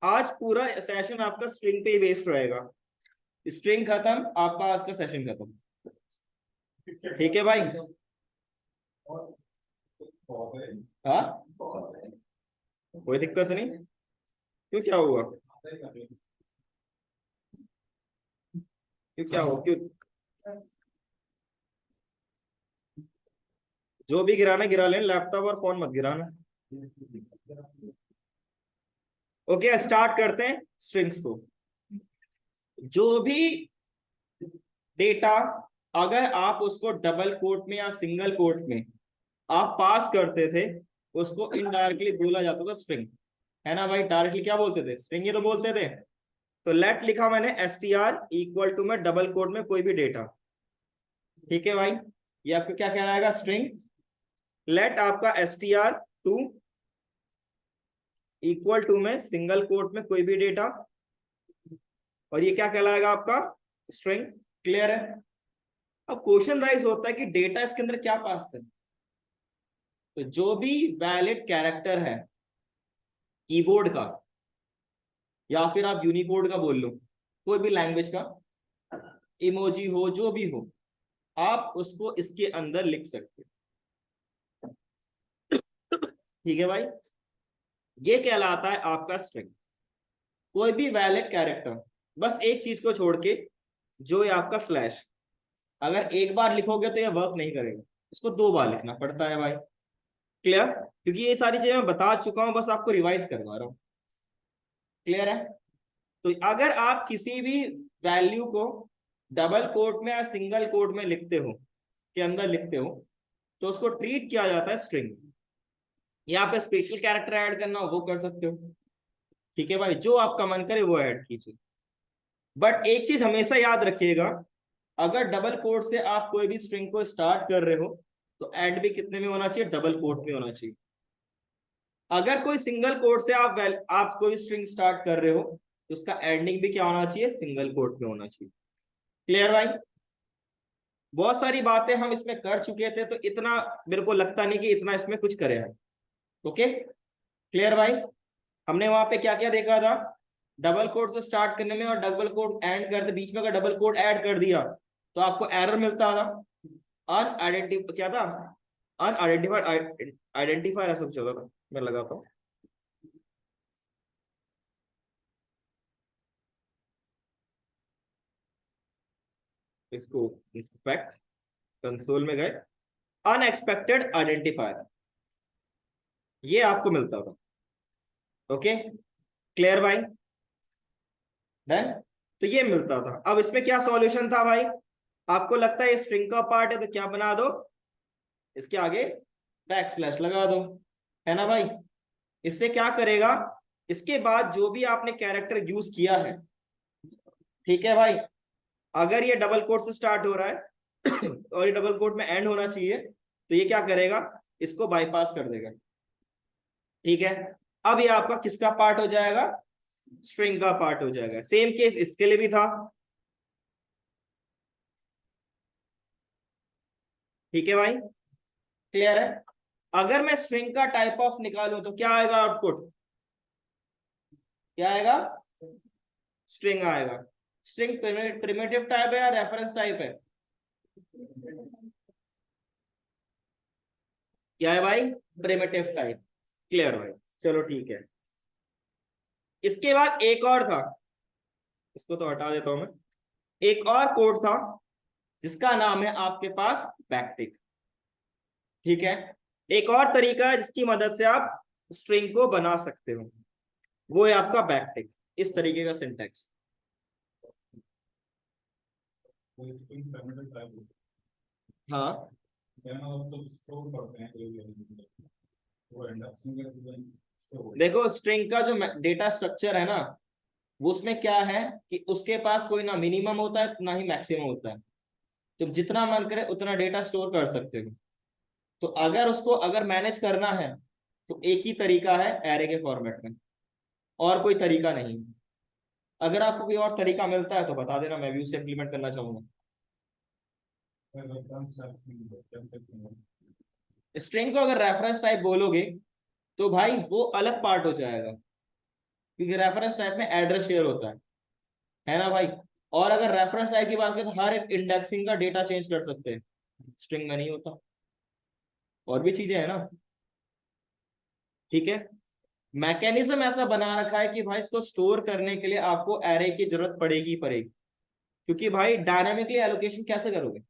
आज पूरा सेशन आपका स्ट्रिंग पे ही बेस्ड रहेगा। स्ट्रिंग खत्म, आपका आज का सेशन खत्म। ठीक है भाई। हाँ, कोई दिक्कत नहीं। क्यों, क्या हुआ? क्यों, क्या हुआ? क्यों? जो भी गिराना गिरा लें, लैपटॉप और फोन मत गिराना। ओके, स्टार्ट करते हैं स्ट्रिंग्स को। जो भी डेटा, अगर आप उसको डबल कोट में या सिंगल कोट में आप पास करते थे, उसको इनडायरेक्टली बोला जाता था स्ट्रिंग। है ना भाई? डायरेक्टली क्या बोलते थे? स्ट्रिंग ही तो बोलते थे। तो लेट लिखा मैंने, str इक्वल टू में डबल कोट में कोई भी डेटा। ठीक है भाई, ये आपको क्या कह रहा है? स्ट्रिंग। लेट आपका str टू इक्वल टू में सिंगल कोट में कोई भी डेटा, और ये क्या कहलाएगा? आपका स्ट्रिंग। क्लियर है? अब क्वेश्चन राइज होता है कि डेटा इसके अंदर क्या पास करें। तो जो भी वैलिड कैरेक्टर है कीबोर्ड का, या फिर आप यूनिकोड का बोल लो, कोई भी लैंग्वेज का, इमोजी हो, जो भी हो, आप उसको इसके अंदर लिख सकते हो। ठीक है भाई, ये कहलाता है आपका स्ट्रिंग। कोई भी वैलिड कैरेक्टर, बस एक चीज को छोड़ के, जो ये आपका स्लैश, अगर एक बार लिखोगे तो ये वर्क नहीं करेगा, इसको 2 बार लिखना पड़ता है भाई। क्लियर? क्योंकि ये सारी चीजें मैं बता चुका हूं, बस आपको रिवाइज करवा रहा हूं। क्लियर है? तो अगर आप किसी भी वैल्यू को डबल कोट में या सिंगल कोट में लिखते हो, के अंदर लिखते हो, तो उसको ट्रीट किया जाता है स्ट्रिंग। यहाँ पे स्पेशल कैरेक्टर ऐड करना हो वो कर सकते हो। ठीक है भाई, जो आपका मन करे वो ऐड कीजिए। बट एक चीज हमेशा याद रखिएगा, अगर डबल कोट से आप कोई भी स्ट्रिंग को स्टार्ट कर रहे हो, तो एंड भी कितने में होना चाहिए? डबल कोट में होना चाहिए। अगर कोई सिंगल कोट से आप कोई स्ट्रिंग स्टार्ट कर रहे हो, तो उसका एंडिंग भी क्या होना चाहिए? सिंगल कोट में होना चाहिए। क्लियर भाई? बहुत सारी बातें हम इसमें कर चुके थे, तो इतना मेरे को लगता नहीं कि इतना इसमें कुछ करे हैं। ओके, क्लियर भाई? हमने वहां पे क्या क्या देखा था? डबल कोड से स्टार्ट करने में और डबल कोड एंड करते बीच में अगर डबल कोड ऐड कर दिया तो आपको एरर मिलता था। अनआइडेंटिफ क्या था? अनआइडेंटिफाइड आइडेंटिफायर ऐसा कुछ होता था। मैं लगाता हूँ इसको, इंस्पेक्ट कंसोल में गए, अनएक्सपेक्टेड आइडेंटिफायर, ये आपको मिलता था। ओके, क्लियर भाई? डन। तो ये मिलता था। अब इसमें क्या सॉल्यूशन था भाई? आपको लगता है ये स्ट्रिंग का पार्ट है, तो क्या बना दो? इसके आगे बैक स्लैश लगा दो। है ना भाई? इससे क्या करेगा? इसके बाद जो भी आपने कैरेक्टर यूज किया है, ठीक है भाई, अगर ये डबल कोट से स्टार्ट हो रहा है और ये डबल कोट में एंड होना चाहिए, तो ये क्या करेगा? इसको बाईपास कर देगा। ठीक है, अब ये आपका किसका पार्ट हो जाएगा? स्ट्रिंग का पार्ट हो जाएगा। सेम केस इसके लिए भी था। ठीक है भाई, क्लियर है? अगर मैं स्ट्रिंग का टाइप ऑफ निकालूं तो क्या आएगा आउटपुट? क्या आएगा? स्ट्रिंग आएगा। स्ट्रिंग प्रिमिटिव टाइप है या रेफरेंस टाइप है? क्या है भाई? Primitive type. क्लियर भाई? चलो ठीक है। इसके बाद एक और था, इसको तो हटा देता हूं मैं। एक और कोड था जिसका नाम है आपके पास बैकटिक। ठीक है, एक और तरीका है जिसकी मदद से आप स्ट्रिंग को बना सकते हो, वो है आपका बैकटिक। इस तरीके का सिंटेक्स। हाँ, देखो स्ट्रिंग का जो डेटा स्ट्रक्चर है ना, वो उसमें क्या है कि उसके पास कोई ना मिनिमम होता है ना ही मैक्सिमम होता है। तुम जितना मन करे उतना डेटा स्टोर कर सकते हो। तो अगर उसको अगर मैनेज करना है, तो एक ही तरीका है एरे के फॉर्मेट में, और कोई तरीका नहीं। अगर आपको कोई और तरीका मिलता है तो बता देना, मैं भी उसे इम्प्लीमेंट करना चाहूंगा। स्ट्रिंग को अगर रेफरेंस टाइप बोलोगे तो भाई वो अलग पार्ट हो जाएगा, क्योंकि रेफरेंस टाइप में एड्रेस शेयर होता है ना भाई। और अगर रेफरेंस टाइप की बात करें तो हर एक इंडेक्सिंग का डेटा चेंज कर सकते हैं, स्ट्रिंग में नहीं होता। और भी चीजें हैं ना, ठीक है। मैकेनिज्म ऐसा बना रखा है कि भाई इसको स्टोर करने के लिए आपको एरे की जरूरत पड़ेगी ही पड़ेगी, क्योंकि भाई डायनामिकली एलोकेशन कैसे करोगे?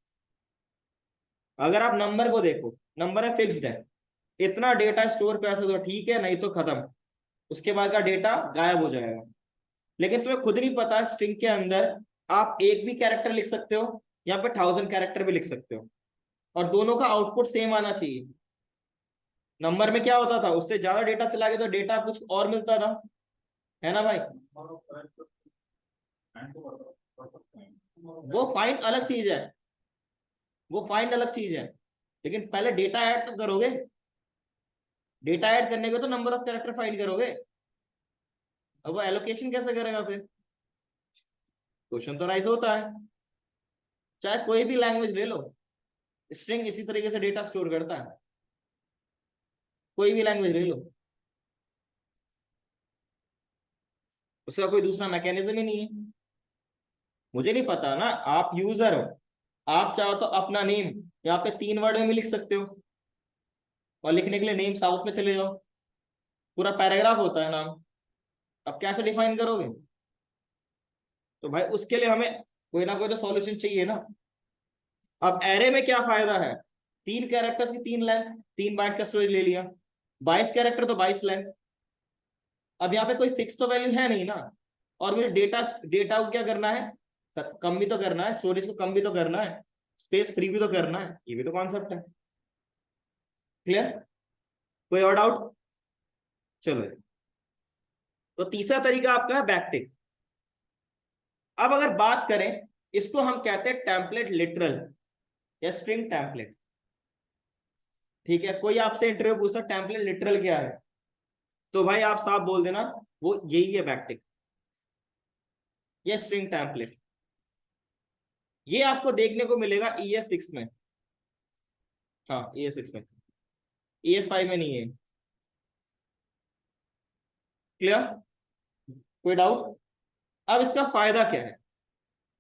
अगर आप नंबर को देखो, नंबर है फिक्स्ड है, इतना डेटा स्टोर कर सकते हो ठीक है, नहीं तो खत्म, उसके बाद का डेटा गायब हो जाएगा। लेकिन तुम्हें खुद नहीं पता स्ट्रिंग के अंदर आप एक भी कैरेक्टर लिख सकते हो, यहाँ पे 1000 कैरेक्टर भी लिख सकते हो, और दोनों का आउटपुट सेम आना चाहिए। नंबर में क्या होता था, उससे ज्यादा डेटा चला गया तो डेटा कुछ और मिलता था, है ना भाई। वो फाइंड अलग चीज है, वो फाइंड अलग चीज है, लेकिन पहले डेटा ऐड तो करोगे। डेटा ऐड करने के तो नंबर ऑफ कैरेक्टर फाइंड करोगे, अब वो एलोकेशन कैसे करेगा फिर? क्वेश्चन तो राइज होता है। चाहे कोई भी लैंग्वेज ले लो, स्ट्रिंग इसी तरीके से डेटा स्टोर करता है, कोई भी लैंग्वेज ले लो, उसका कोई दूसरा मैकेनिज्म ही नहीं है। मुझे नहीं पता ना, आप यूजर हो, आप चाहो तो अपना नेम यहाँ पे 3 वर्ड में भी लिख सकते हो, और लिखने के लिए नेम साउथ में चले जाओ, पूरा पैराग्राफ होता है नाम, अब कैसे डिफाइन करोगे? तो भाई उसके लिए हमें कोई ना कोई तो सॉल्यूशन चाहिए ना। अब एरे में क्या फायदा है, 3 कैरेक्टर्स की 3 लेंथ, 3 बाइट का स्टोरेज ले लिया, 22 कैरेक्टर तो 22 लेंथ। अब यहाँ पे कोई फिक्स तो वैल्यू है नहीं ना, और मुझे डेटा डेटा को क्या करना है, कम भी तो करना है, स्टोरेज को कम भी तो करना है, स्पेस फ्री भी तो करना है, ये भी तो कॉन्सेप्ट है। क्लियर? कोई और डाउट? चलो, तो तीसरा तरीका आपका है बैकटिक। अब अगर बात करें, इसको हम कहते हैं टेम्पलेट लिटरल या स्ट्रिंग टेम्पलेट। ठीक है, कोई आपसे इंटरव्यू पूछता टेम्पलेट लिटरल क्या है, तो भाई आप साफ बोल देना वो यही है बैकटिक, ये स्ट्रिंग टेम्पलेट। ये आपको देखने को मिलेगा ES6 में, हाँ ES6 में, ES5 में नहीं है। क्लियर? कोई डाउट? अब इसका फायदा क्या है,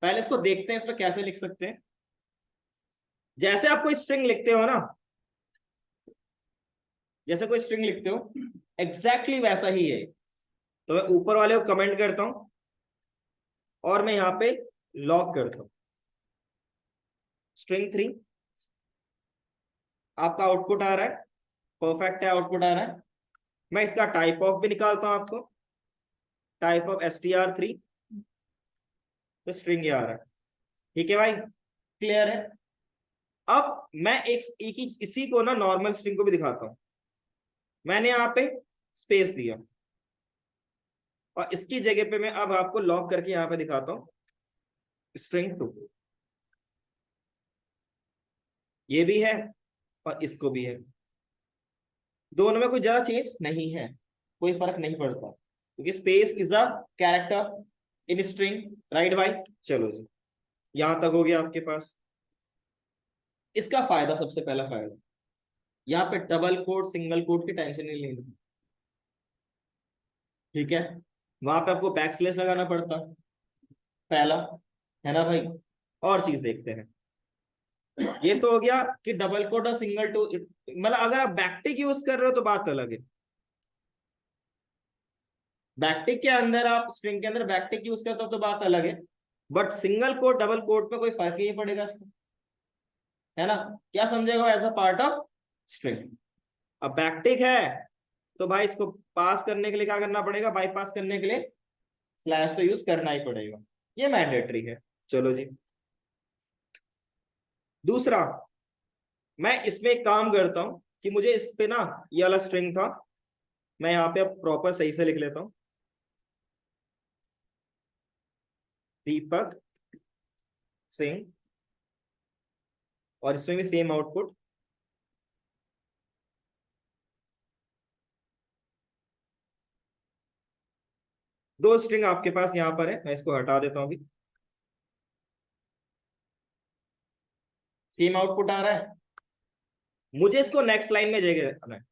पहले इसको देखते हैं इसमें कैसे लिख सकते हैं। जैसे आप कोई स्ट्रिंग लिखते हो ना, जैसे कोई स्ट्रिंग लिखते हो एग्जैक्टली वैसा ही है। तो मैं ऊपर वाले को कमेंट करता हूं और मैं यहां पे लॉक करता हूं string 3, आपका आउटपुट आ रहा है, परफेक्ट है, आउटपुट आ रहा है। मैं इसका टाइप ऑफ भी निकालता हूं आपको, टाइप ऑफ str3, तो स्ट्रिंग आ रहा है। ठीक है भाई, क्लियर है? अब मैं एक ही इसी को ना नॉर्मल स्ट्रिंग को भी दिखाता हूं। मैंने यहाँ पे स्पेस दिया, और इसकी जगह पे मैं अब आपको लॉक करके यहाँ पे दिखाता हूं string 2, ये भी है और इसको भी है, दोनों में कोई ज्यादा चेंज नहीं है, कोई फर्क नहीं पड़ता, क्योंकि space is a character in string, right भाई। चलो जी, यहां तक हो गया आपके पास। इसका फायदा, सबसे पहला फायदा, यहाँ पे डबल कोट सिंगल कोट की टेंशन नहीं लेनी। ठीक है, वहां पे आपको बैकस्लैश लगाना पड़ता पहला, है ना भाई। और चीज देखते हैं, ये तो हो गया कि डबल कोट और सिंगल टू, मतलब अगर आप बैकटिक यूज कर रहे हो तो बात अलग है। बैकटिक के अंदर आप स्ट्रिंग के अंदर बैकटिक यूज करते हो तो बात अलग है, but single quote double quote में कोई फर्क ही नहीं पड़ेगा इसका, है ना। क्या समझेगा as a part of string. अब बैकटिक है तो भाई इसको पास करने के लिए क्या करना पड़ेगा, बाईपास करने के लिए स्लैश तो यूज करना ही पड़ेगा, ये मैंडेटरी है। चलो जी, दूसरा, मैं इसमें एक काम करता हूं कि मुझे इस पे ना, ये वाला स्ट्रिंग था, मैं यहाँ पे अब प्रॉपर सही से लिख लेता हूं, दीपक सिंह, और इसमें भी सेम आउटपुट। दो स्ट्रिंग आपके पास यहां पर है, मैं इसको हटा देता हूं अभी, सेम आउटपुट आ रहा है। मुझे इसको नेक्स्ट लाइन में जगह रखना है,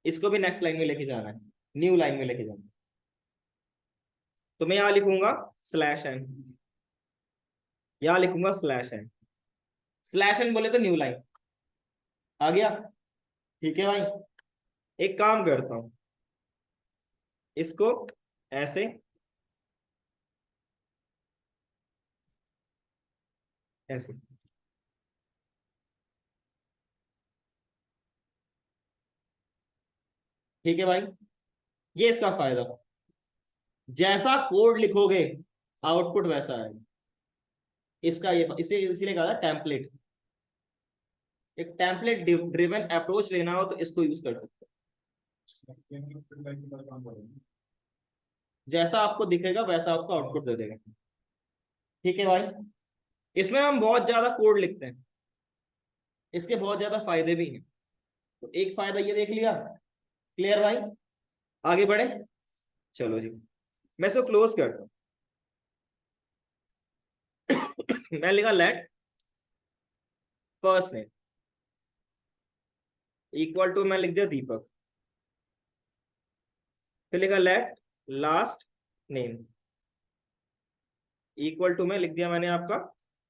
इसको भी नेक्स्ट लाइन में लेके जाना है, न्यू लाइन में लेके जाना है। तो मैं यहां लिखूंगा स्लैश एन, यहां लिखूंगा स्लैश एन। स्लैश एन बोले तो न्यू लाइन आ गया। ठीक है भाई, एक काम करता हूं, इसको ऐसे ऐसे, ठीक है भाई। ये इसका फायदा, जैसा कोड लिखोगे आउटपुट वैसा है। इसका ये इसे इसीलिए कहा था टेम्पलेट। एक टेम्पलेट ड्रिवन अप्रोच लेना हो तो इसको यूज कर सकते हो। जैसा आपको दिखेगा वैसा आपको आउटपुट दे देगा। ठीक है भाई, इसमें हम बहुत ज्यादा कोड लिखते हैं, इसके बहुत ज्यादा फायदे भी हैं। तो एक फायदा ये देख लिया, क्लियर भाई, आगे बढ़े। चलो जी, मैं इसको क्लोज करता हूं। मैं लिखा let first name equal to, मैं लिख दिया दीपक। फिर लिखा let last name equal to, मैं लिख दिया मैंने आपका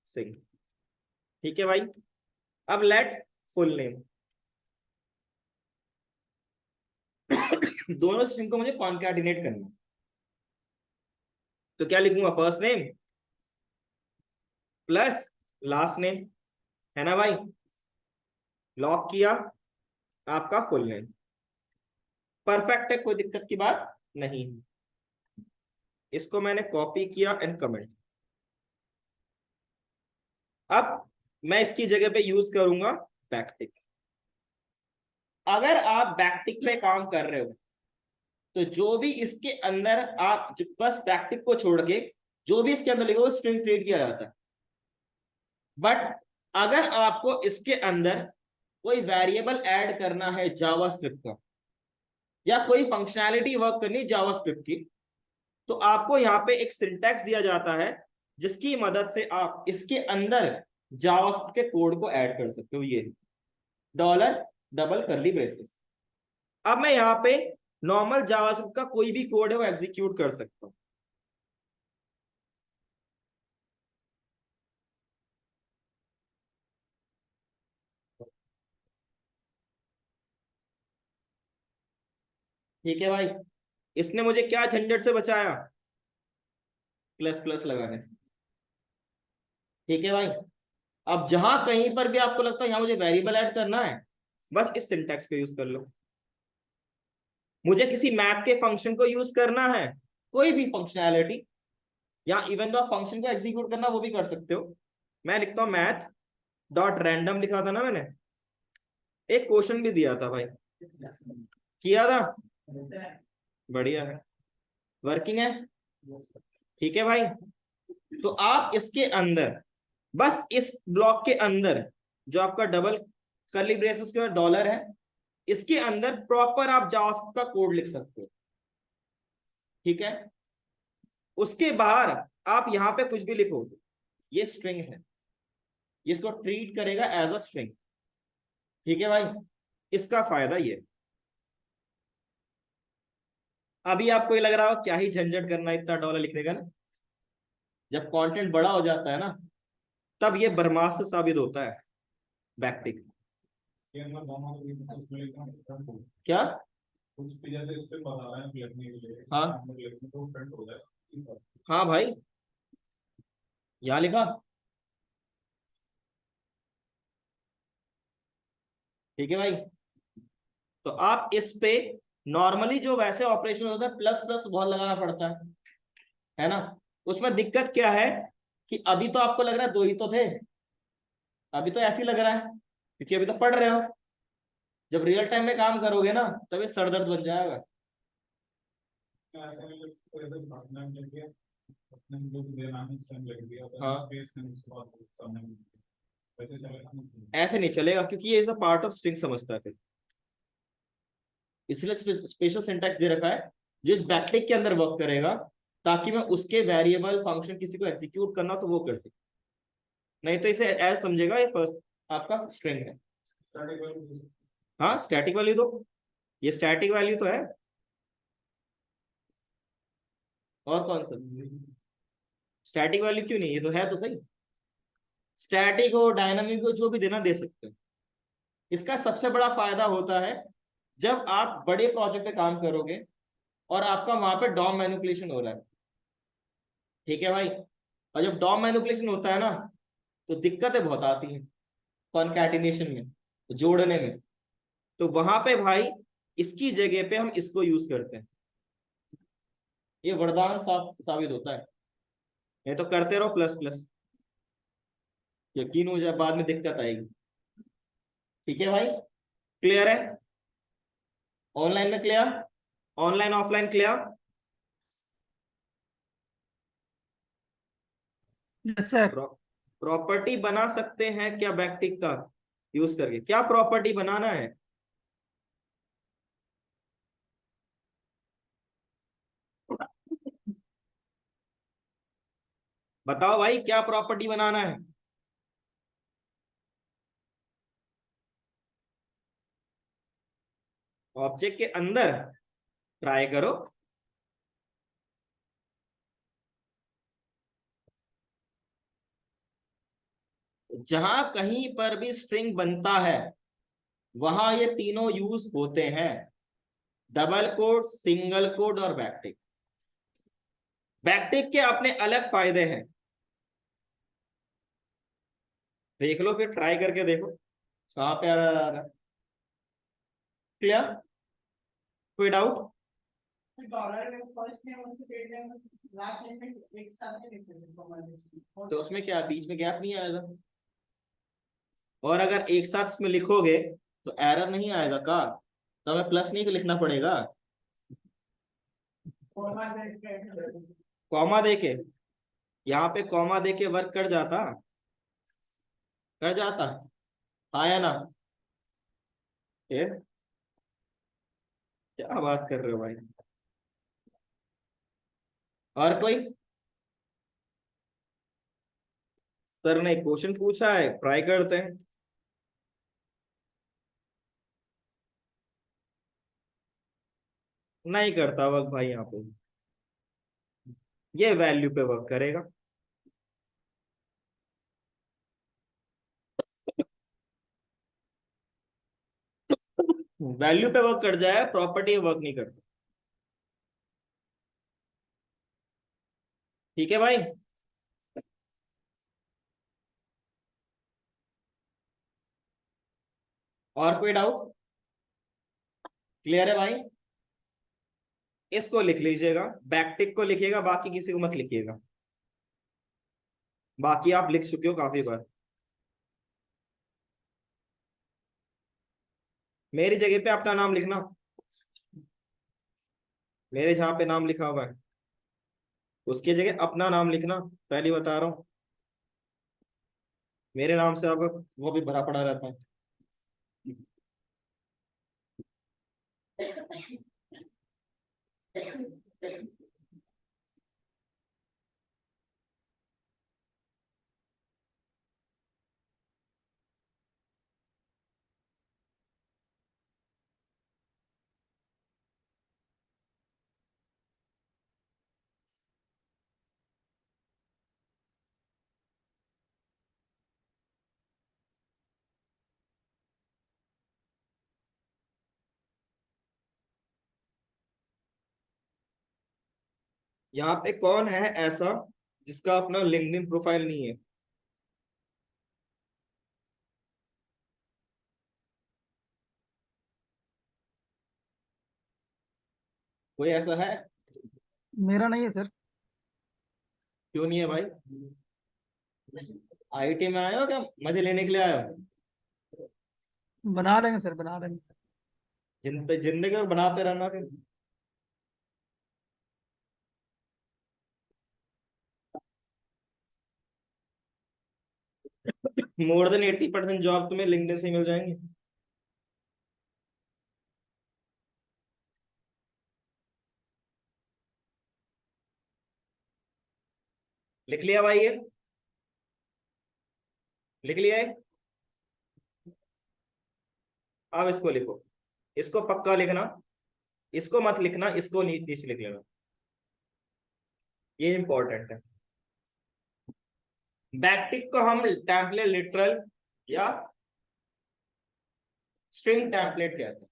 सिंह। ठीक है भाई, अब लेट फुल नेम। दोनों स्ट्रिंग को मुझे कॉन्कैटिनेट करना है, तो क्या लिखूंगा, first name plus last name, है ना भाई। लॉक किया, आपका फुल नेम परफेक्ट है, कोई दिक्कत की बात नहीं। इसको मैंने कॉपी किया एंड कमेंट। अब मैं इसकी जगह पे यूज करूंगा बैकटिक। अगर आप बैकटिक पे काम कर रहे हो तो जो भी इसके अंदर आप बस बैकटिक को छोड़ के जो भी इसके अंदर लिखो वो स्ट्रिंग क्रिएट किया जाता है। बट अगर आपको इसके अंदर कोई वेरिएबल ऐड करना है जावास्क्रिप्ट का, या कोई फंक्शनैलिटी वर्क करनी जावास्क्रिप्ट की, तो आपको यहाँ पे एक सिंटैक्स दिया जाता है जिसकी मदद से आप इसके अंदर जावास्क्रिप्ट के कोड को ऐड कर सकते हो। ये डॉलर डबल करली ब्रेसेस। अब मैं यहाँ पे नॉर्मल जावास्क्रिप्ट का कोई भी कोड है वो एग्जीक्यूट कर सकता हूँ। ठीक है भाई, इसने मुझे क्या झंझट से बचाया, प्लस प्लस लगाने से। ठीक है भाई, अब जहां कहीं पर भी आपको लगता है यहाँ मुझे वेरिएबल ऐड करना है, बस इस सिंटैक्स को यूज कर लो। मुझे किसी मैथ के फंक्शन को यूज करना है, कोई भी फंक्शनैलिटी, या इवन दो फंक्शन को एग्जीक्यूट करना वो भी कर सकते हो। मैं लिखता हूँ मैथ डॉट रैंडम, लिखा था ना मैंने, एक क्वेश्चन भी दिया था भाई, किया था, बढ़िया है, वर्किंग है। ठीक है भाई, तो आप इसके अंदर बस इस ब्लॉक के अंदर जो आपका डबल कर्ली ब्रेसेस के डॉलर है, इसके अंदर प्रॉपर आप जावास्क्रिप्ट का कोड लिख सकते हो। ठीक है, उसके बाहर आप यहां पे कुछ भी लिखो, ये स्ट्रिंग है, इसको ट्रीट करेगा एज अ स्ट्रिंग। ठीक है भाई, इसका फायदा ये। अभी आपको ये लग रहा हो क्या ही झंझट करना इतना डॉलर लिखने का ना, जब कंटेंट बड़ा हो जाता है ना तब ये ब्रह्मास्त्र साबित होता है बैकटिक। क्या, हाँ हाँ भाई, यहाँ लिखा। ठीक है भाई, तो आप इस पे नॉर्मली जो वैसे ऑपरेशन होता है प्लस प्लस बहुत लगाना पड़ता है ना। उसमें दिक्कत क्या है कि अभी तो आपको लग रहा है दो ही तो थे, अभी तो ऐसे ही लग रहा है क्योंकि अभी तो पढ़ रहे हो। जब रियल टाइम में काम करोगे ना तब ये सरदर्द बन जाएगा। हाँ, ऐसे नहीं चलेगा क्योंकि ये is a part of string समझता है फिर, इसलिए स्पेशल सिंटैक्स दे रखा है जो इस बैकटिक के अंदर वर्क करेगा, ताकि मैं उसके वेरिएबल फंक्शन किसी को एग्जीक्यूट करना तो वो कर सके। नहीं तो इसे एज समझेगा ये फर्स्ट आपका स्ट्रिंग है। हाँ, स्टैटिक वैल्यू दो, ये स्टैटिक वैल्यू तो है। और कौन सा? स्टैटिक वैल्यू क्यों नहीं, ये तो है तो सही। स्टैटिक हो डायनामिक हो जो भी देना दे सकते हैं। इसका सबसे बड़ा फायदा होता है जब आप बड़े प्रोजेक्ट पे काम करोगे और आपका वहां पे डॉम मैनिपुलेशन हो रहा है, ठीक है भाई। और जब डॉम मैनिपुलेशन होता है ना, तो दिक्कतें बहुत आती हैं कॉन्कैटिनेशन में, जोड़ने में। तो वहां पे भाई इसकी जगह पे हम इसको यूज करते हैं, ये वरदान साबित होता है। ये तो करते रहो प्लस प्लस, यकीन हो जाए बाद में दिक्कत आएगी। ठीक है भाई, क्लियर है? ऑनलाइन में clear? Online offline clear? Yes sir. Property बना सकते हैं क्या बैकटिक का यूज करके? क्या प्रॉपर्टी बनाना है? बताओ भाई, क्या प्रॉपर्टी बनाना है? ऑब्जेक्ट के अंदर ट्राई करो। जहां कहीं पर भी स्ट्रिंग बनता है वहां ये तीनों यूज होते हैं, डबल कोड, सिंगल कोड और बैकटिक। बैकटिक के अपने अलग फायदे हैं, देख लो फिर, ट्राई करके देखो कहाँ पे आ रहा है। क्लियर? कोई डाउट? तो उसमें क्या बीच में गैप नहीं आएगा? और अगर एक साथ इसमें लिखोगे तो एरर नहीं आएगा का? तो हमें प्लस नहीं लिखना पड़ेगा, कॉमा देके। यहाँ पे कॉमा देके वर्क कर जाता, कर जाता। हाँ या ना? ये क्या बात कर रहे हो भाई? और कोई? सर ने क्वेश्चन पूछा है, ट्राई करते हैं। नहीं करता वर्क भाई यहाँ पे, ये वैल्यू पे वर्क करेगा। वैल्यू पे वर्क कर जाए, प्रॉपर्टी वर्क नहीं करता। ठीक है भाई? और कोई डाउट? क्लियर है भाई? इसको लिख लीजिएगा, बैकटिक को लिखिएगा, बाकी किसी को मत लिखिएगा, बाकी आप लिख चुके हो काफी बार। मेरी जगह पे अपना नाम लिखना, मेरे जहां पे नाम लिखा हुआ है उसकी जगह अपना नाम लिखना, पहले बता रहा हूँ। मेरे नाम से आपका वो भी भरा पड़ा रहता है। यहाँ पे कौन है ऐसा जिसका अपना लिंक्डइन प्रोफाइल नहीं है? कोई ऐसा है? मेरा नहीं है सर। क्यों नहीं है भाई? आईटी में आए हो क्या, मजे लेने के लिए आए हो? बना लेंगे सर, बना लेंगे। जिंदगी में बनाते रहना फिर। मोर देन 80% जॉब तुम्हें लिंक्डइन से ही मिल जाएंगे। लिख लिया भाई ये? लिख लिया है? अब इसको लिखो, इसको पक्का लिखना, इसको मत लिखना, इसको नीचे लिख लेना। ये इंपॉर्टेंट है। बैकटिक को हम टेम्पलेट लिटरल या स्ट्रिंग टेम्पलेट कहते हैं।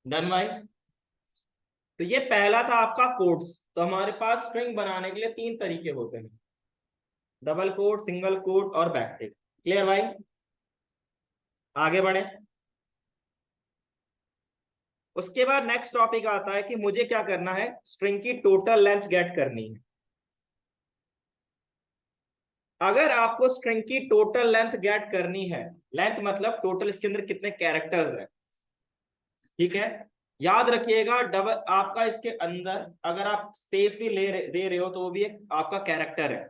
डन भाई। तो ये पहला था आपका कोट्स। तो हमारे पास स्ट्रिंग बनाने के लिए तीन तरीके होते हैं, डबल कोट, सिंगल कोट और बैकटिक। क्लियर भाई? आगे बढ़े। उसके बाद नेक्स्ट टॉपिक आता है कि मुझे क्या करना है, स्ट्रिंग की टोटल लेंथ गेट करनी है। अगर आपको स्ट्रिंग की टोटल लेंथ गेट करनी है, लेंथ मतलब टोटल इसके अंदर कितने कैरेक्टर्स हैं, ठीक है। याद रखिएगा डबल आपका इसके अंदर अगर आप स्पेस भी दे रहे हो तो वो भी एक आपका कैरेक्टर है,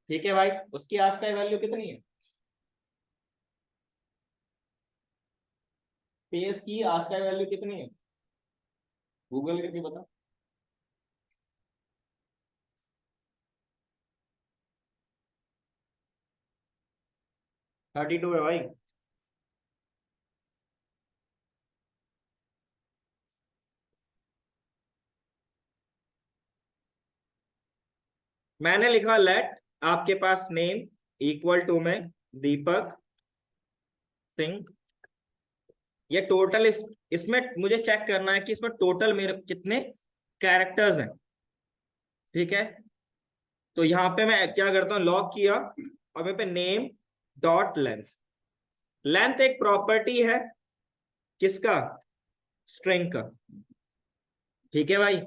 ठीक है भाई। उसकी आस्काई वैल्यू कितनी है, स्पेस की आस्काई वैल्यू कितनी है, गूगल करके बता। 32 है भाई। मैंने लिखा लेट आपके पास नेम इक्वल टू में दीपक सिंह। ये टोटल इसमें मुझे चेक करना है कि इसमें टोटल मेरे कितने कैरेक्टर्स हैं, ठीक है। तो यहाँ पे मैं क्या करता हूँ, लॉक किया और मैं पे नेम डॉट लेंथ। लेंथ एक प्रॉपर्टी है किसका, स्ट्रिंग का, ठीक है भाई।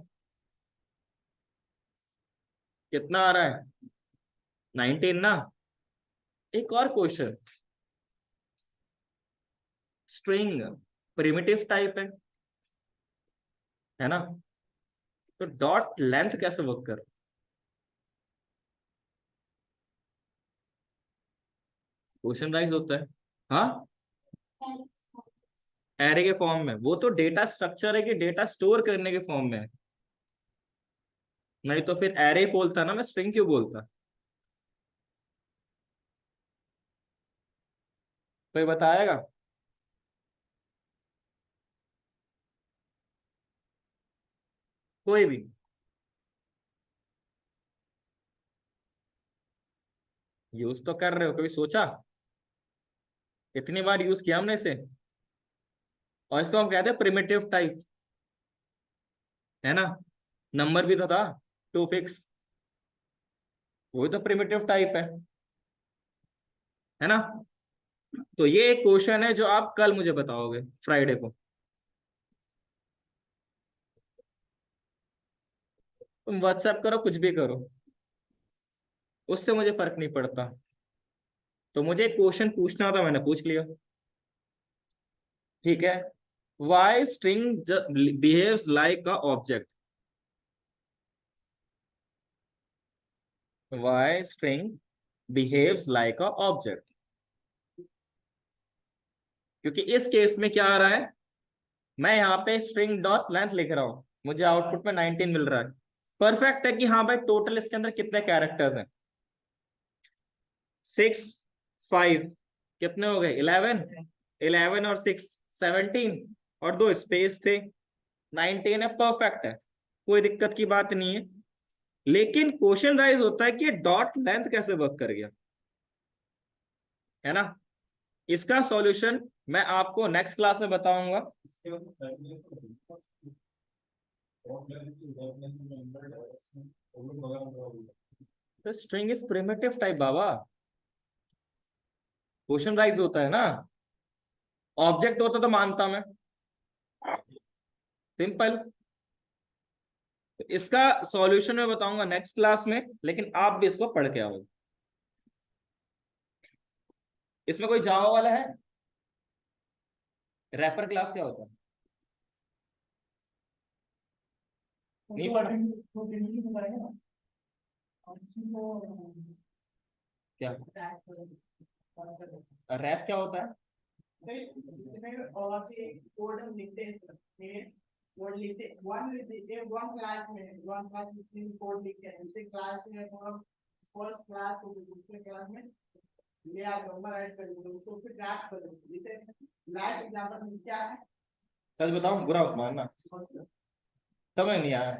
कितना आ रहा है, 19 ना। एक और क्वेश्चन, स्ट्रिंग प्रिमिटिव टाइप है ना, तो डॉट लेंथ कैसे वर्क कर, क्वेश्चन राइज होता है। हाँ, एरे के फॉर्म में, वो तो डेटा स्ट्रक्चर है कि डेटा स्टोर करने के फॉर्म में है। नहीं तो फिर एरे बोलता ना, मैं स्ट्रिंग क्यों बोलता। कोई बताएगा? कोई भी यूज तो कर रहे हो, कभी सोचा, इतनी बार यूज किया हमने इसे। और इसको हम कहते हैं प्रिमिटिव टाइप, है ना। नंबर भी तो था, टू फिक्स, वही तो प्रिमिटिव टाइप है ना। तो ये एक क्वेश्चन है जो आप कल मुझे बताओगे, फ्राइडे को। तुम व्हाट्सएप करो, कुछ भी करो, उससे मुझे फर्क नहीं पड़ता। तो मुझे एक क्वेश्चन पूछना था, मैंने पूछ लिया, ठीक है। Why string behaves like a object, why string behaves like a object, क्योंकि इस केस में क्या आ रहा है, मैं यहाँ पे स्ट्रिंग डॉट लेंथ लिख रहा हूं, मुझे आउटपुट में 19 मिल रहा है। परफेक्ट है कि हाँ भाई टोटल इसके अंदर कितने कैरेक्टर्स हैं, 6, 5, कितने हो गए, 11, 11 और 6 17, और दो स्पेस थे, 19 है, परफेक्ट है, कोई दिक्कत की बात नहीं है। लेकिन क्वेश्चन राइज होता है कि डॉट लेंथ कैसे वर्क कर गया, है ना। इसका सॉल्यूशन मैं आपको नेक्स्ट क्लास में बताऊंगा। तो string is primitive type Baba, question rise होता है ना, ऑब्जेक्ट होता तो मानता मैं, सिंपल। तो इसका सॉल्यूशन मैं बताऊंगा नेक्स्ट क्लास में, लेकिन आप भी इसको पढ़ के आओ। इसमें कोई जावा वाला है? रैपर क्लास क्या होता है? नहीं पढ़ा क्या? रैप क्या होता है? कोड हम लिखते हैं इसमें, कोड लिखते वन वन क्लास में कोड लिखते हैं, दूसरे क्लास में फर्स्ट क्लास हो दूसरे क्लास में ले आप नंबर ऐड कर दो, उसको फिर ड्राफ्ट कर दो। जैसे लास्ट एग्जांपल में क्या है, सच बताऊं, बुरा मत मानना, समझ नहीं आया।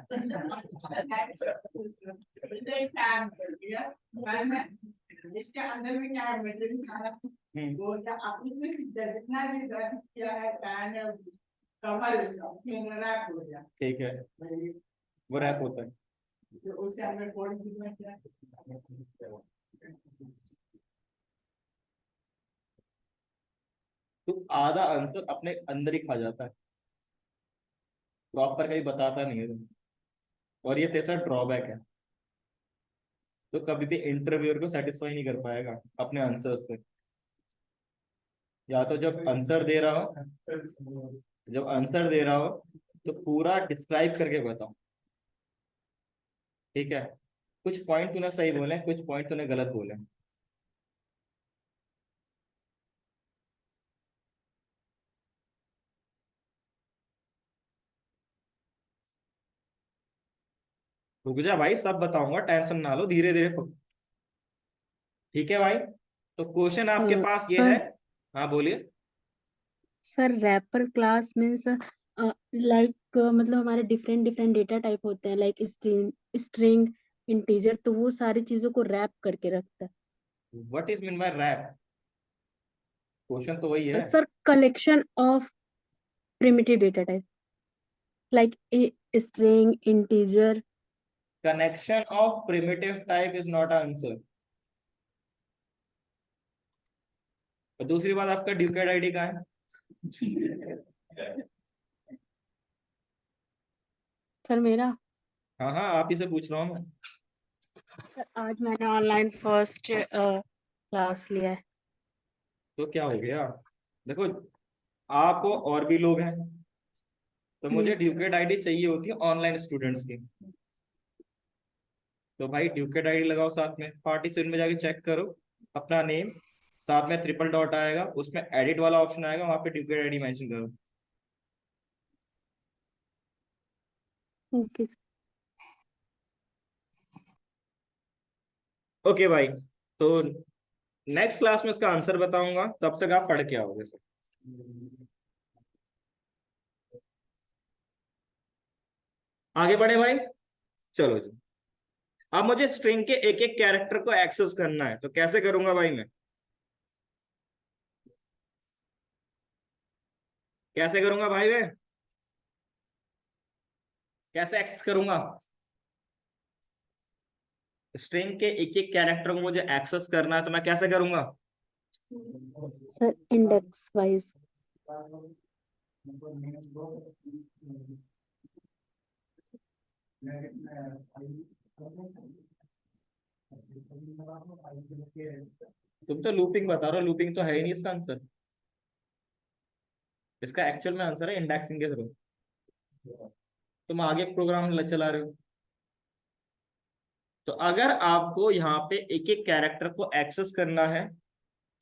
इसके अंदर में क्या है, मटेरियल सारा वो क्या आप इसमें जितना भी किया है पैन है कवर रैप हो गया, ठीक है, वो रैप होता है। तो उसके अंदर कोड कितना क्या है। तो आधा आंसर अपने अंदर ही खा जाता है, प्रॉपर कहीं बताता नहीं है तुम्हें। और ये तेरा ड्रॉबैक है, तो कभी भी इंटरव्यूअर को सेटिस्फाई नहीं कर पाएगा अपने आंसर से। या तो जब आंसर दे रहा हो तो पूरा डिस्क्राइब करके बताओ, ठीक है? कुछ पॉइंट तूने सही बोले, कुछ पॉइंट तूने गलत बोले। रुक जा भाई, सब बताऊंगा, टेंशन ना लो, धीरे धीरे ठीक है भाई? तो क्वेश्चन आपके पास ये है। सर हाँ बोलिए। Sir wrapper class means like मतलब हमारे डिफरेंट डिफरेंट डेटा टाइप होते हैं, लाइक स्ट्रिंग इंटीजर, तो वो सारी चीजों को रैप करके रखता what is mean by wrap? Question तो वही है है। Sir. Collection of primitive data type like string integer. Connection of primitive type is not answer. और दूसरी बात, आपका ड्यूकेट आईडी कहाँ है? सर मेरा, हाँ हाँ, आप ही से पूछ रहा हूँ मैं। सर आज मैंने ऑनलाइन फर्स्ट क्लास लिया है। तो क्या हो गया? देखो, आप और भी लोग हैं, तो मुझे Yes, ड्यूकेट आईडी चाहिए होती है ऑनलाइन स्टूडेंट्स की। तो भाई ड्यूकेट आईडी लगाओ, साथ में पार्टिसिपेंट में जाके चेक करो अपना नेम, साथ में ट्रिपल डॉट आएगा, उसमें एडिट वाला ऑप्शन आएगा, वहां पे ड्यूकेट आईडी मेंशन करो। ओके। ओके भाई, तो नेक्स्ट क्लास में इसका आंसर बताऊंगा, तब तक आप पढ़ के आओगे सर। आगे बढ़े भाई, चलो जी। अब मुझे स्ट्रिंग के एक एक कैरेक्टर को एक्सेस करना है, तो कैसे करूंगा भाई मैं? कैसे करूंगा भाई मैं? कैसे एक्सेस करूंगा? स्ट्रिंग के एक एक कैरेक्टर को मुझे एक्सेस करना है, तो मैं कैसे करूंगा? Sir index wise. तुम तो लूपिंग बता रहे हो, लूपिंग तो है ही नहीं इसका आंसर। इसका एक्चुअल में आंसर है इंडेक्सिंग के थ्रू। तुम आगे प्रोग्राम चला रहे हो। तो अगर आपको यहाँ पे एक एक कैरेक्टर को एक्सेस करना है,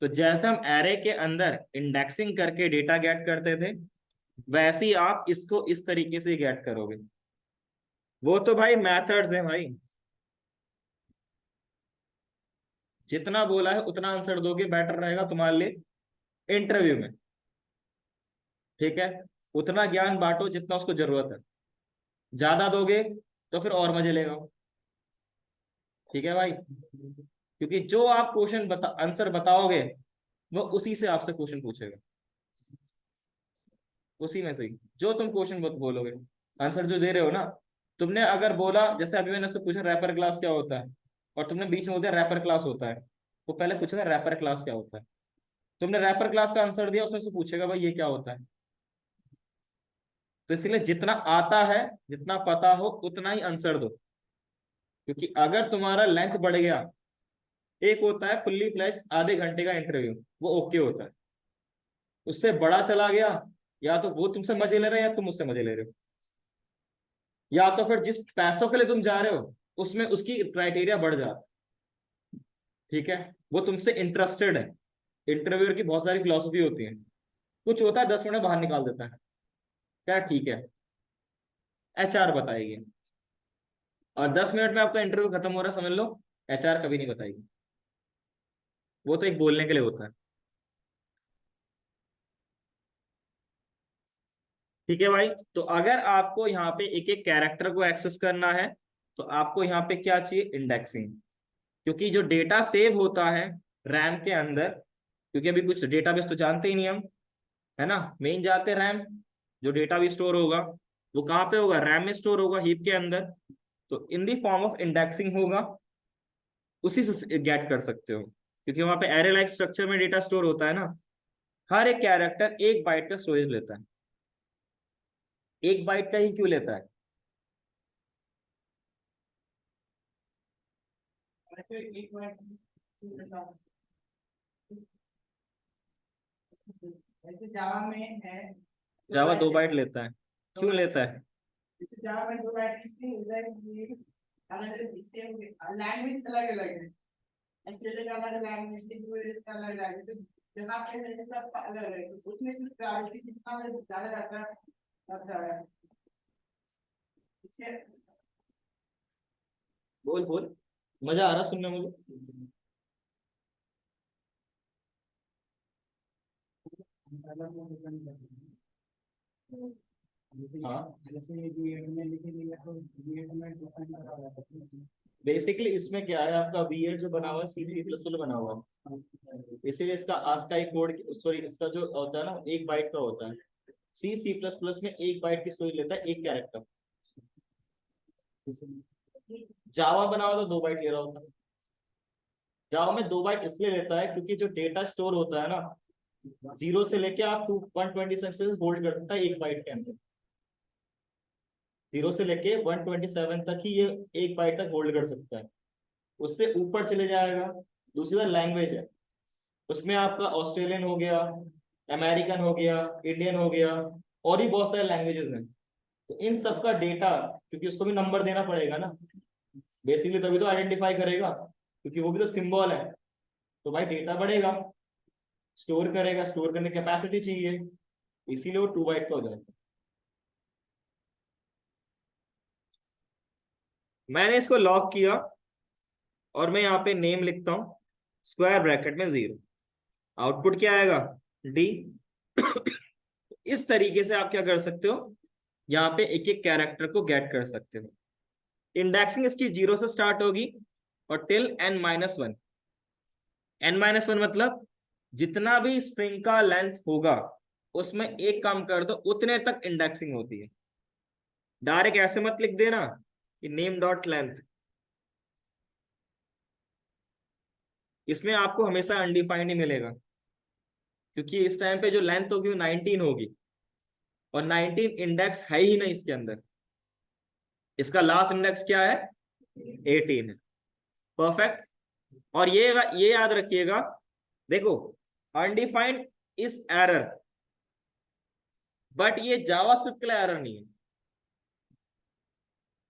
तो जैसे हम एरे के अंदर इंडेक्सिंग करके डेटा गेट करते थे, वैसे ही आप इसको इस तरीके से गेट करोगे। वो तो भाई मेथड्स हैं भाई, जितना बोला है उतना आंसर दोगे, बेटर रहेगा तुम्हारे लिए इंटरव्यू में, ठीक है? उतना ज्ञान बांटो जितना उसको जरूरत है, ज्यादा दोगे तो फिर और मजे लेगा, ठीक है भाई? क्योंकि जो आप क्वेश्चन आंसर बताओगे, वो उसी से आपसे क्वेश्चन पूछेगा, उसी में से ही जो तुम क्वेश्चन बोलोगे, आंसर जो दे रहे हो ना। तुमने अगर बोला, जैसे अभी मैंने उससे पूछा रैपर क्लास क्या होता है, और तुमने बीच में बोल दिया रैपर क्लास होता है, वो पहले पूछेगा रैपर क्लास क्या होता है। तुमने रैपर क्लास का आंसर दिया, उसमें से पूछेगा भाई ये क्या होता है। तो इसलिए जितना आता है, जितना पता हो, उतना ही आंसर दो, क्योंकि अगर तुम्हारा लेंथ बढ़ गया, एक होता है फुल्ली फ्लैश आधे घंटे का इंटरव्यू, वो ओके होता है, उससे बड़ा चला गया, या तो वो तुमसे मजे ले रहे हैं या तुम उससे मजे ले रहे हो, या तो फिर जिस पैसों के लिए तुम जा रहे हो उसमें उसकी क्राइटेरिया बढ़ जाता है, ठीक है, वो तुमसे इंटरेस्टेड है। इंटरव्यूअर की बहुत सारी फिलॉसफी होती है, कुछ होता है 10 मिनट में बाहर निकाल देता है, क्या ठीक है, एचआर बताएगी, और 10 मिनट में आपका इंटरव्यू खत्म हो रहा है, समझ लो एचआर कभी नहीं बताएगी, वो तो एक बोलने के लिए होता है। ठीक है भाई, तो अगर आपको यहाँ पे एक एक कैरेक्टर को एक्सेस करना है तो आपको यहाँ पे क्या चाहिए, इंडेक्सिंग, क्योंकि जो डेटा सेव होता है रैम के अंदर, क्योंकि अभी कुछ डेटाबेस तो जानते ही नहीं हम, है ना, मेन जाते हैं रैम, जो डेटा भी स्टोर होगा वो कहाँ पे होगा, रैम में स्टोर होगा, हीप के अंदर, तो इन दी फॉर्म ऑफ इंडेक्सिंग होगा, उसी से गेट कर सकते हो, क्योंकि वहां पे एरे लाइक स्ट्रक्चर में डेटा स्टोर होता है ना, हर एक कैरेक्टर 1 बाइट का स्टोरेज लेता है, 1 बाइट का ही क्यों लेता है, ऐसे एक मिनट, ऐसे जावा में है, जावा 2 बाइट लेता है, क्यों लेता है, जैसे जावा में 2 बाइट की स्ट्रिंग है, अलग सेम लैंग्वेज अलग अलग है, एचटीएमएल का अलग लैंग्वेज, सीक्वेंस का अलग लैंग्वेज, जहाँ पे है सबका अलग अलग है, तो उसमें कुछ प्रायोरिटी कितना में ज्यादा रहता है इससे बोल बोल, मजा आ रहा सुनने मुझे। हाँ, बेसिकली इसमें क्या है, आपका बीएड जो बना हुआ है सी सी प्लस प्लस बना हुआ है, इसीलिए इसका आज का एक कोड, सॉरी इसका जो होता है ना 1 बाइट का होता है, सी सी प्लस प्लस में 1 बाइट की स्टोरेज लेता है एक कैरेक्टर, जावा बना हुआ तो 2 बाइट ले रहा होता है, जावा में 2 बाइट इसलिए लेता है क्योंकि जो डेटा स्टोर होता है ना 0 से लेके आप 126 होल्ड कर सकता है 1 बाइट के अंदर, 0 से लेके 127 तक ही ये 1 बाइट तक होल्ड कर सकता है, उससे ऊपर चले जाएगा, दूसरी बात लैंग्वेज है, उसमें आपका ऑस्ट्रेलियन हो गया, अमेरिकन हो गया, इंडियन हो गया, और भी बहुत सारे लैंग्वेजेस हैं, तो इन सब का डेटा, क्योंकि उसको भी नंबर देना पड़ेगा ना बेसिकली, तभी तो आइडेंटिफाई करेगा, क्योंकि वो भी तो सिंबल है, तो भाई डेटा बढ़ेगा, स्टोर करेगा, स्टोर करने की कैपेसिटी चाहिए, इसीलिए वो 2 बाइट का हो जाएगा। मैंने इसको लॉक किया और मैं यहाँ पे नेम लिखता हूं स्क्वायर ब्रैकेट में 0, आउटपुट क्या आएगा, डी। इस तरीके से आप क्या कर सकते हो, यहाँ पे एक एक कैरेक्टर को गेट कर सकते हो। इंडेक्सिंग इसकी 0 से स्टार्ट होगी और टिल n-1, n-1 मतलब जितना भी स्ट्रिंग का लेंथ होगा उसमें एक काम कर दो, उतने तक इंडेक्सिंग होती है, डायरेक्ट ऐसे मत लिख देना कि नेम डॉट लेंथ, इसमें आपको हमेशा अनडिफाइंड ही मिलेगा, क्योंकि इस टाइम पे जो लेंथ होगी वो 19 होगी, और 19 इंडेक्स है ही नहीं इसके अंदर, इसका लास्ट इंडेक्स क्या है, 18 है, परफेक्ट। और ये याद रखिएगा, देखो अनडिफाइंड इज एरर, बट ये जावास्क्रिप्ट के लिए एरर नहीं है,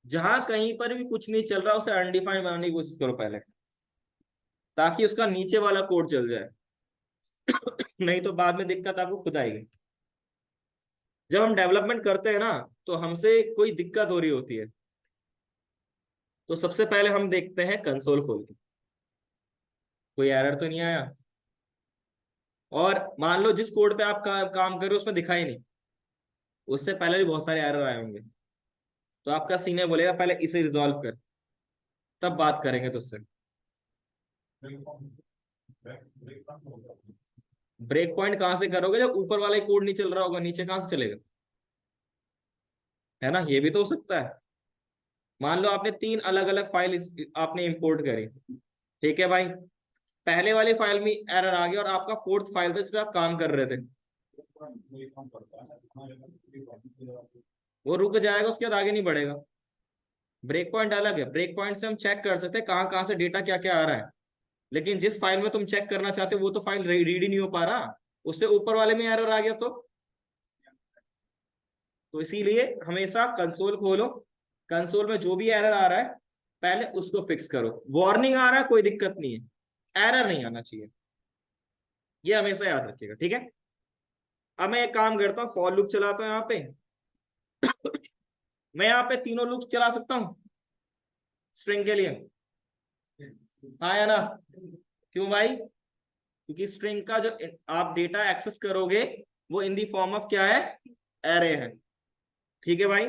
जहां कहीं पर भी कुछ नहीं चल रहा उसे अनडिफाइंड बनाने की कोशिश करो पहले, ताकि उसका नीचे वाला कोड चल जाए। नहीं तो बाद में दिक्कत आपको खुद आएगी। जब हम डेवलपमेंट करते हैं ना तो हमसे कोई दिक्कत हो रही होती है, तो सबसे पहले हम देखते हैं कंसोल खोल के कोई एरर तो नहीं आया, और मान लो जिस कोड पे आप काम कर रहे हो उसमें दिखा ही नहीं, उससे पहले भी बहुत सारे एरर आए होंगे, तो आपका सीनियर बोलेगा पहले इसे रिजॉल्व कर, तब बात करेंगे तुझसे। ब्रेक पॉइंट कहां से करोगे, जब ऊपर वाला कोड नहीं चल रहा होगा, नीचे कहां से चलेगा, है ना, ये भी तो हो सकता है। मान लो आपने 3 अलग अलग फाइल आपने इंपोर्ट करी, ठीक है भाई, पहले वाली फाइल में एरर आ गया और आपका 4th फाइल था इस पे आप काम कर रहे थे, वो रुक जाएगा, उसके बाद आगे नहीं बढ़ेगा। ब्रेक पॉइंट अलग है, ब्रेक पॉइंट से हम चेक कर सकते हैं कहाँ कहाँ से डेटा क्या क्या आ रहा है, लेकिन जिस फाइल में तुम चेक करना चाहते हो वो तो फाइल रीड ही नहीं हो पा रहा, उससे ऊपर वाले में एरर आ गया तो इसीलिए हमेशा कंसोल खोलो, कंसोल में जो भी एरर आ रहा है पहले उसको फिक्स करो। वार्निंग आ रहा है कोई दिक्कत नहीं है, एरर नहीं आना चाहिए, ये हमेशा याद रखिएगा, ठीक है। अब मैं एक काम करता हूँ, फॉर लूप चलाता हूँ यहाँ पे। मैं यहाँ पे तीनों लूप चला सकता हूँ स्ट्रिंग के लिए, हाँ या ना? क्यों भाई? क्योंकि स्ट्रिंग का जो आप डेटा एक्सेस करोगे वो इन दी फॉर्म ऑफ क्या है, एरे है, ठीक है भाई।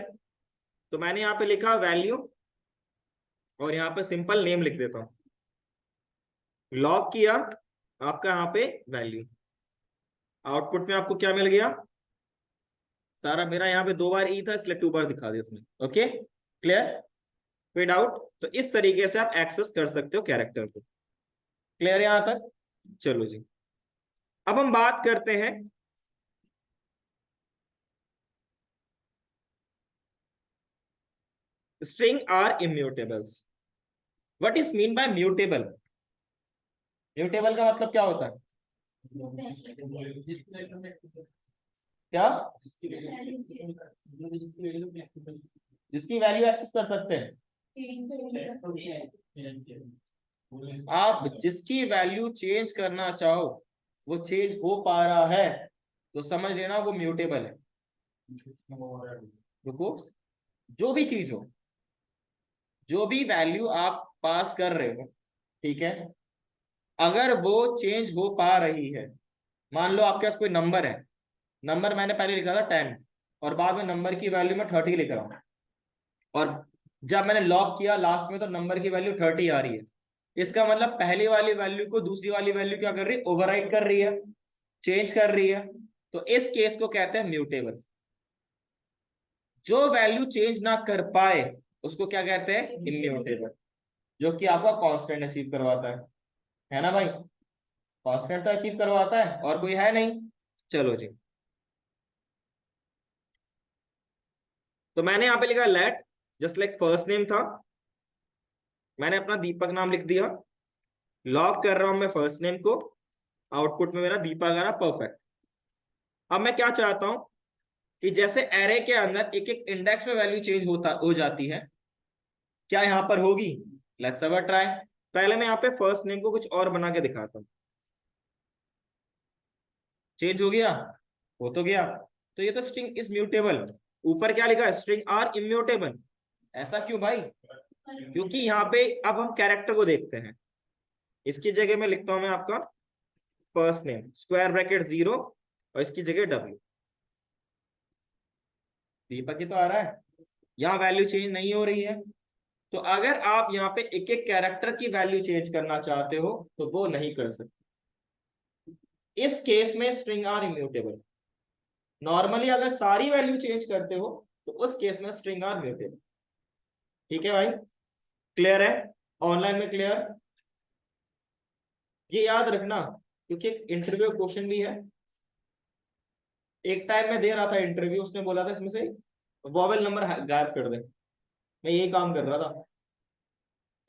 तो मैंने यहाँ पे लिखा वैल्यू और यहाँ पे सिंपल नेम लिख देता हूँ, लॉग किया आपका यहाँ पे वैल्यू, आउटपुट में आपको क्या मिल गया, सारा मेरा यहाँ पे 2 बार ई था इसलिए 2 बार दिखा दिया उसमें। ओके क्लियर, फिड आउट। तो इस तरीके से आप एक्सेस कर सकते हो कैरेक्टर को। क्लियर यहां तक? चलो जी, अब हम बात करते हैं string are immutables. What is mean by mutable? Mutable का मतलब क्या होता है? क्या? जिसकी वैल्यू एक्सेस कर सकते हैं आप, जिसकी वैल्यू चेंज करना चाहो वो चेंज हो पा रहा है तो समझ लेना वो म्यूटेबल है। रुको, जो भी चीज हो, जो भी वैल्यू आप पास कर रहे हो, ठीक है, अगर वो चेंज हो पा रही है, मान लो आपके पास कोई नंबर है, नंबर मैंने पहले लिखा था 10 और बाद में नंबर की वैल्यू मैं 30 लिख रहा हूँ, और जब मैंने लॉक किया लास्ट में तो नंबर की वैल्यू 30 आ रही है, इसका मतलब पहली वाली वैल्यू को दूसरी वाली वैल्यू क्या कर रही है, ओवरराइड कर रही है, चेंज कर रही है। तो इस केस को कहते हैं म्यूटेबल। जो वैल्यू चेंज ना कर पाए उसको क्या कहते हैं, इम्यूटेबल, जो कि आपका कांस्टेंट अचीव करवाता है ना भाई? कांस्टेंट तो अचीव करवाता है और कोई है नहीं। चलो जी, तो मैंने यहाँ पे लिखा let just like first name था, मैंने अपना दीपक नाम लिख दिया, लॉग कर रहा हूं मैं फर्स्ट नेम को, आउटपुट में मेरा दीपक आ रहा, परफेक्ट। अब मैं क्या चाहता हूं कि जैसे एरे के अंदर एक एक इंडेक्स में वैल्यू चेंज हो जाती है, क्या यहां पर होगी? Let's have a try. पहले मैं यहाँ पे फर्स्ट नेम को कुछ और बना के दिखाता हूँ। चेंज हो गया? हो तो गया। तो ये तो स्ट्रिंग इज म्यूटेबल। ऊपर क्या लिखा है, स्ट्रिंग आर इम्यूटेबल। ऐसा क्यों भाई? क्योंकि यहाँ पे अब हम कैरेक्टर को देखते हैं। इसकी जगह में लिखता हूं मैं आपका फर्स्ट नेम स्क्वायर ब्रैकेट 0 और इसकी जगह W। दीपक ही तो आ रहा है, यहाँ वैल्यू चेंज नहीं हो रही है। तो अगर आप यहाँ पे एक एक कैरेक्टर की वैल्यू चेंज करना चाहते हो तो वो नहीं कर सकते। इस केस में स्ट्रिंग आर इम्यूटेबल। नॉर्मली अगर सारी वैल्यू चेंज करते हो तो उस केस में स्ट्रिंग आर म्यूटेबल। ठीक है भाई, क्लियर है? ऑनलाइन में क्लियर? ये याद रखना क्योंकि एक इंटरव्यू क्वेश्चन भी है। एक टाइम में दे रहा था इंटरव्यू, उसने बोला था इसमें से वॉवेल नंबर गायब कर दे। मैं यही काम कर रहा था,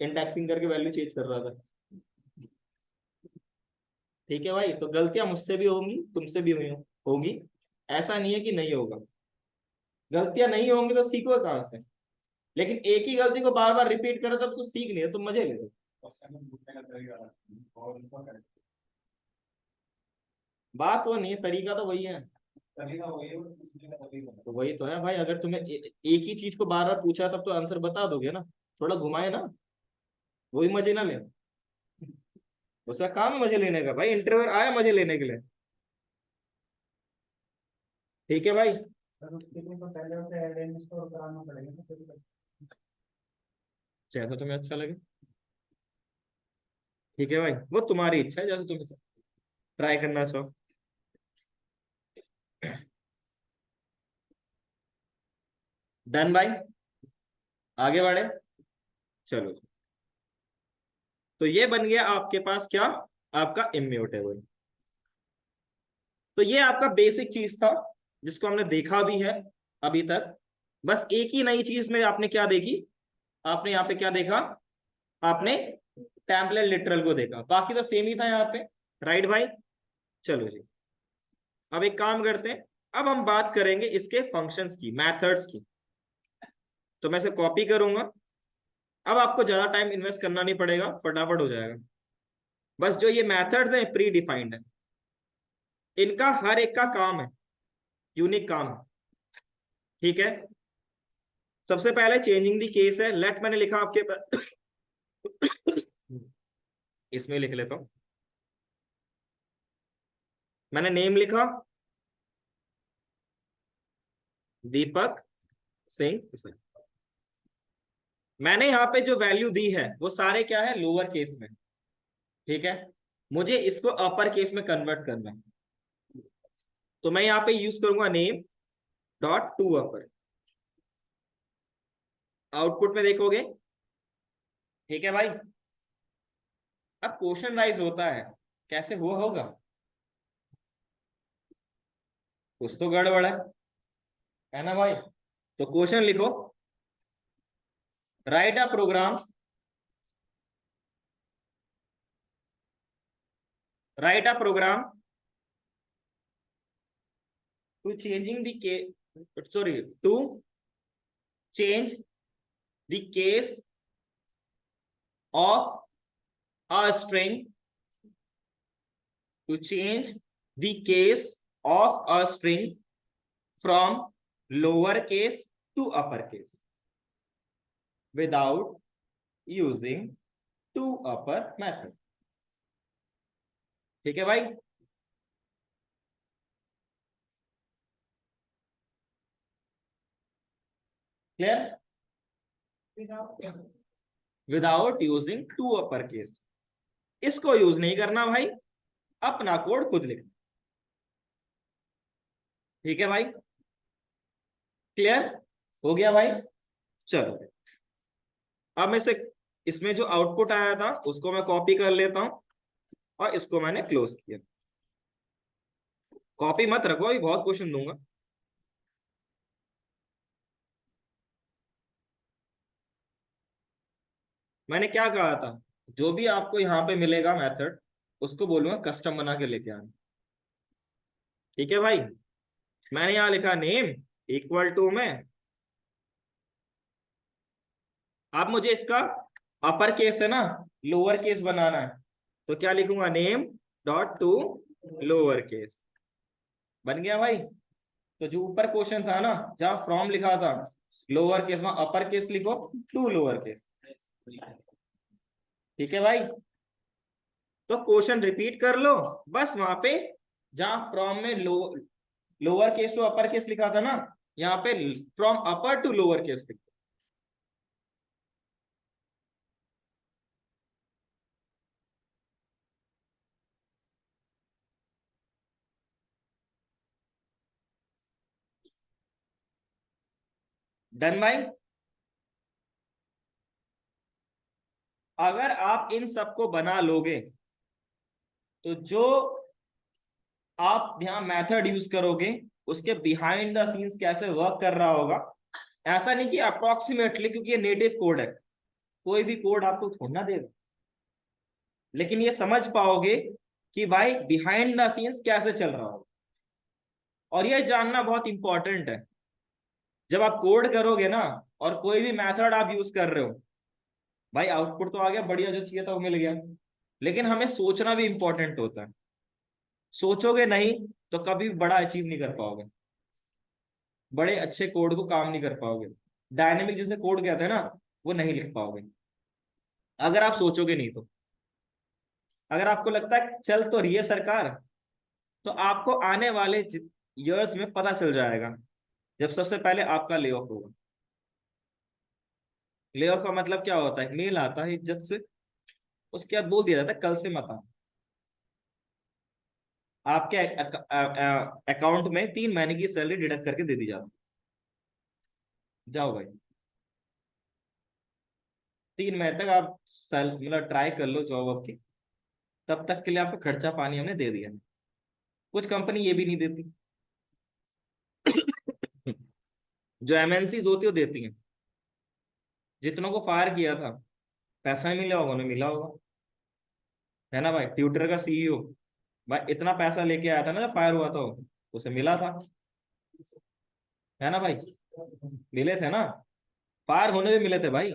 इंडेक्सिंग करके वैल्यू चेंज कर रहा था। ठीक है भाई, तो गलतियां मुझसे भी होंगी, तुमसे भी होगी, ऐसा नहीं है कि नहीं होगा। गलतियां नहीं होंगी तो सीखो कहां से? लेकिन एक ही गलती को बार बार रिपीट करो तब तुम सीख नहीं, तुम मजे ले लो। बात वो नहीं है, तरीका तो वही है। तो वही तो है भाई, अगर तुम्हें एक ही चीज को बार बार पूछा तब तो आंसर बता दोगे ना, थोड़ा घुमाए ना, वही मजे ना ले। उसका काम है मजे लेने का भाई, इंटरव्यू आया मजे लेने के लिए। ठीक है भाई, जैसा तुम्हें अच्छा लगे। ठीक है भाई, वो तुम्हारी इच्छा है, जैसे तुम ट्राई करना चाहो। डन भाई, आगे बढ़े। चलो, तो ये बन गया आपके पास क्या, आपका इम्यूटेबल। तो ये आपका बेसिक चीज था जिसको हमने देखा भी है अभी तक। बस एक ही नई चीज में आपने क्या देखी, आपने यहाँ पे क्या देखा, आपने टेम्पलेट लिटरल को देखा, बाकी तो सेम ही था यहाँ पे। राइट भाई, चलो जी, अब एक काम करते हैं, अब हम बात करेंगे इसके फंक्शंस की, मेथड्स की। तो मैं इसे कॉपी करूंगा, अब आपको ज्यादा टाइम इन्वेस्ट करना नहीं पड़ेगा, फटाफट हो जाएगा। बस जो ये मेथड्स हैं प्री डिफाइंड है, इनका हर एक का काम है, यूनिक काम है, ठीक है। सबसे पहले चेंजिंग दी केस है, लेट मैंने लिखा आपके इसमें लिख लेता हूं, मैंने नेम लिखा दीपक सिंह। मैंने यहाँ पे जो वैल्यू दी है वो सारे क्या है, लोअर केस में, ठीक है। मुझे इसको अपर केस में कन्वर्ट करना है, तो मैं यहाँ पे यूज करूंगा name dot to upper. Output में देखोगे, ठीक है भाई। अब क्वेश्चन राइज होता है, कैसे वो होगा, कुछ तो गड़बड़ है ना भाई। तो क्वेश्चन लिखो, write a program, write a program to changing the के sorry to change the case of a string, to change the case of a string from lowercase to uppercase without using to upper method, ठीक है भाई। Clear, without using to upper case, इसको use नहीं करना भाई, अपना code खुद लिखना, ठीक है भाई। क्लियर हो गया भाई, चलो अब मैं से इसमें जो आउटपुट आया था उसको मैं कॉपी कर लेता हूं और इसको मैंने क्लोज किया। कॉपी मत रखो, अभी बहुत क्वेश्चन दूंगा। मैंने क्या कहा था, जो भी आपको यहाँ पे मिलेगा मेथड, उसको बोलूंगा कस्टम बना के लेके आना, ठीक है भाई। मैंने यहाँ लिखा नेम इक्वल टू में, अब मुझे इसका अपर केस है ना, लोअर केस बनाना है, तो क्या लिखूंगा, name dot to lower case, बन गया भाई। तो जो ऊपर क्वेश्चन था ना, जहां फ्रॉम लिखा था लोअर केस, वहां अपर केस लिखो टू लोअर केस, ठीक है भाई। तो क्वेश्चन रिपीट कर लो, बस वहां पे जहां फ्रॉम में lower case to upper case लिखा था ना, यहाँ पे from upper to lower case लिखो। डन भाई। अगर आप इन सबको बना लोगे तो जो आप यहाँ मेथड यूज करोगे उसके बिहाइंड द सीन्स कैसे वर्क कर रहा होगा, ऐसा नहीं कि अप्रोक्सीमेटली, क्योंकि ये नेटिव कोड है, कोई भी कोड आपको थोड़ा ना देगा, लेकिन ये समझ पाओगे कि भाई बिहाइंड द सीन्स कैसे चल रहा होगा। और ये जानना बहुत इंपॉर्टेंट है, जब आप कोड करोगे ना और कोई भी मेथड आप यूज कर रहे हो, भाई आउटपुट तो आ गया बढ़िया, जो चाहिए था वो मिल गया, लेकिन हमें सोचना भी इंपॉर्टेंट होता है। सोचोगे नहीं तो कभी बड़ा अचीव नहीं कर पाओगे, बड़े अच्छे कोड को काम नहीं कर पाओगे, डायनेमिक जिसे कोड कहते हैं ना, वो नहीं लिख पाओगे अगर आप सोचोगे नहीं तो। अगर आपको लगता है चल तो रही है सरकार, तो आपको आने वाले ईयर्स में पता चल जाएगा जब सबसे पहले आपका ले ऑफ होगा। ले ऑफ का मतलब क्या होता है, मेल आता है इज्जत से, उसके बाद बोल दिया जाता है कल से मत आना, आपके अकाउंट में 3 महीने की सैलरी डिडक्ट करके दे दी जाती, जाओ भाई 3 महीने तक आप मतलब ट्राई कर लो जॉब आपकी, तब तक के लिए आपका खर्चा पानी हमने दे दिया। कुछ कंपनी ये भी नहीं देती जो एमएनसीज होती है वो देती हैं। जितनों को फायर किया था पैसा नहीं मिला होगा, उन्हें मिला होगा, है ना भाई। ट्विटर का सीईओ भाई इतना पैसा लेके आया था ना जब फायर हुआ था, उसे मिला था, है ना भाई। मिले थे ना, फायर होने भी मिले थे भाई।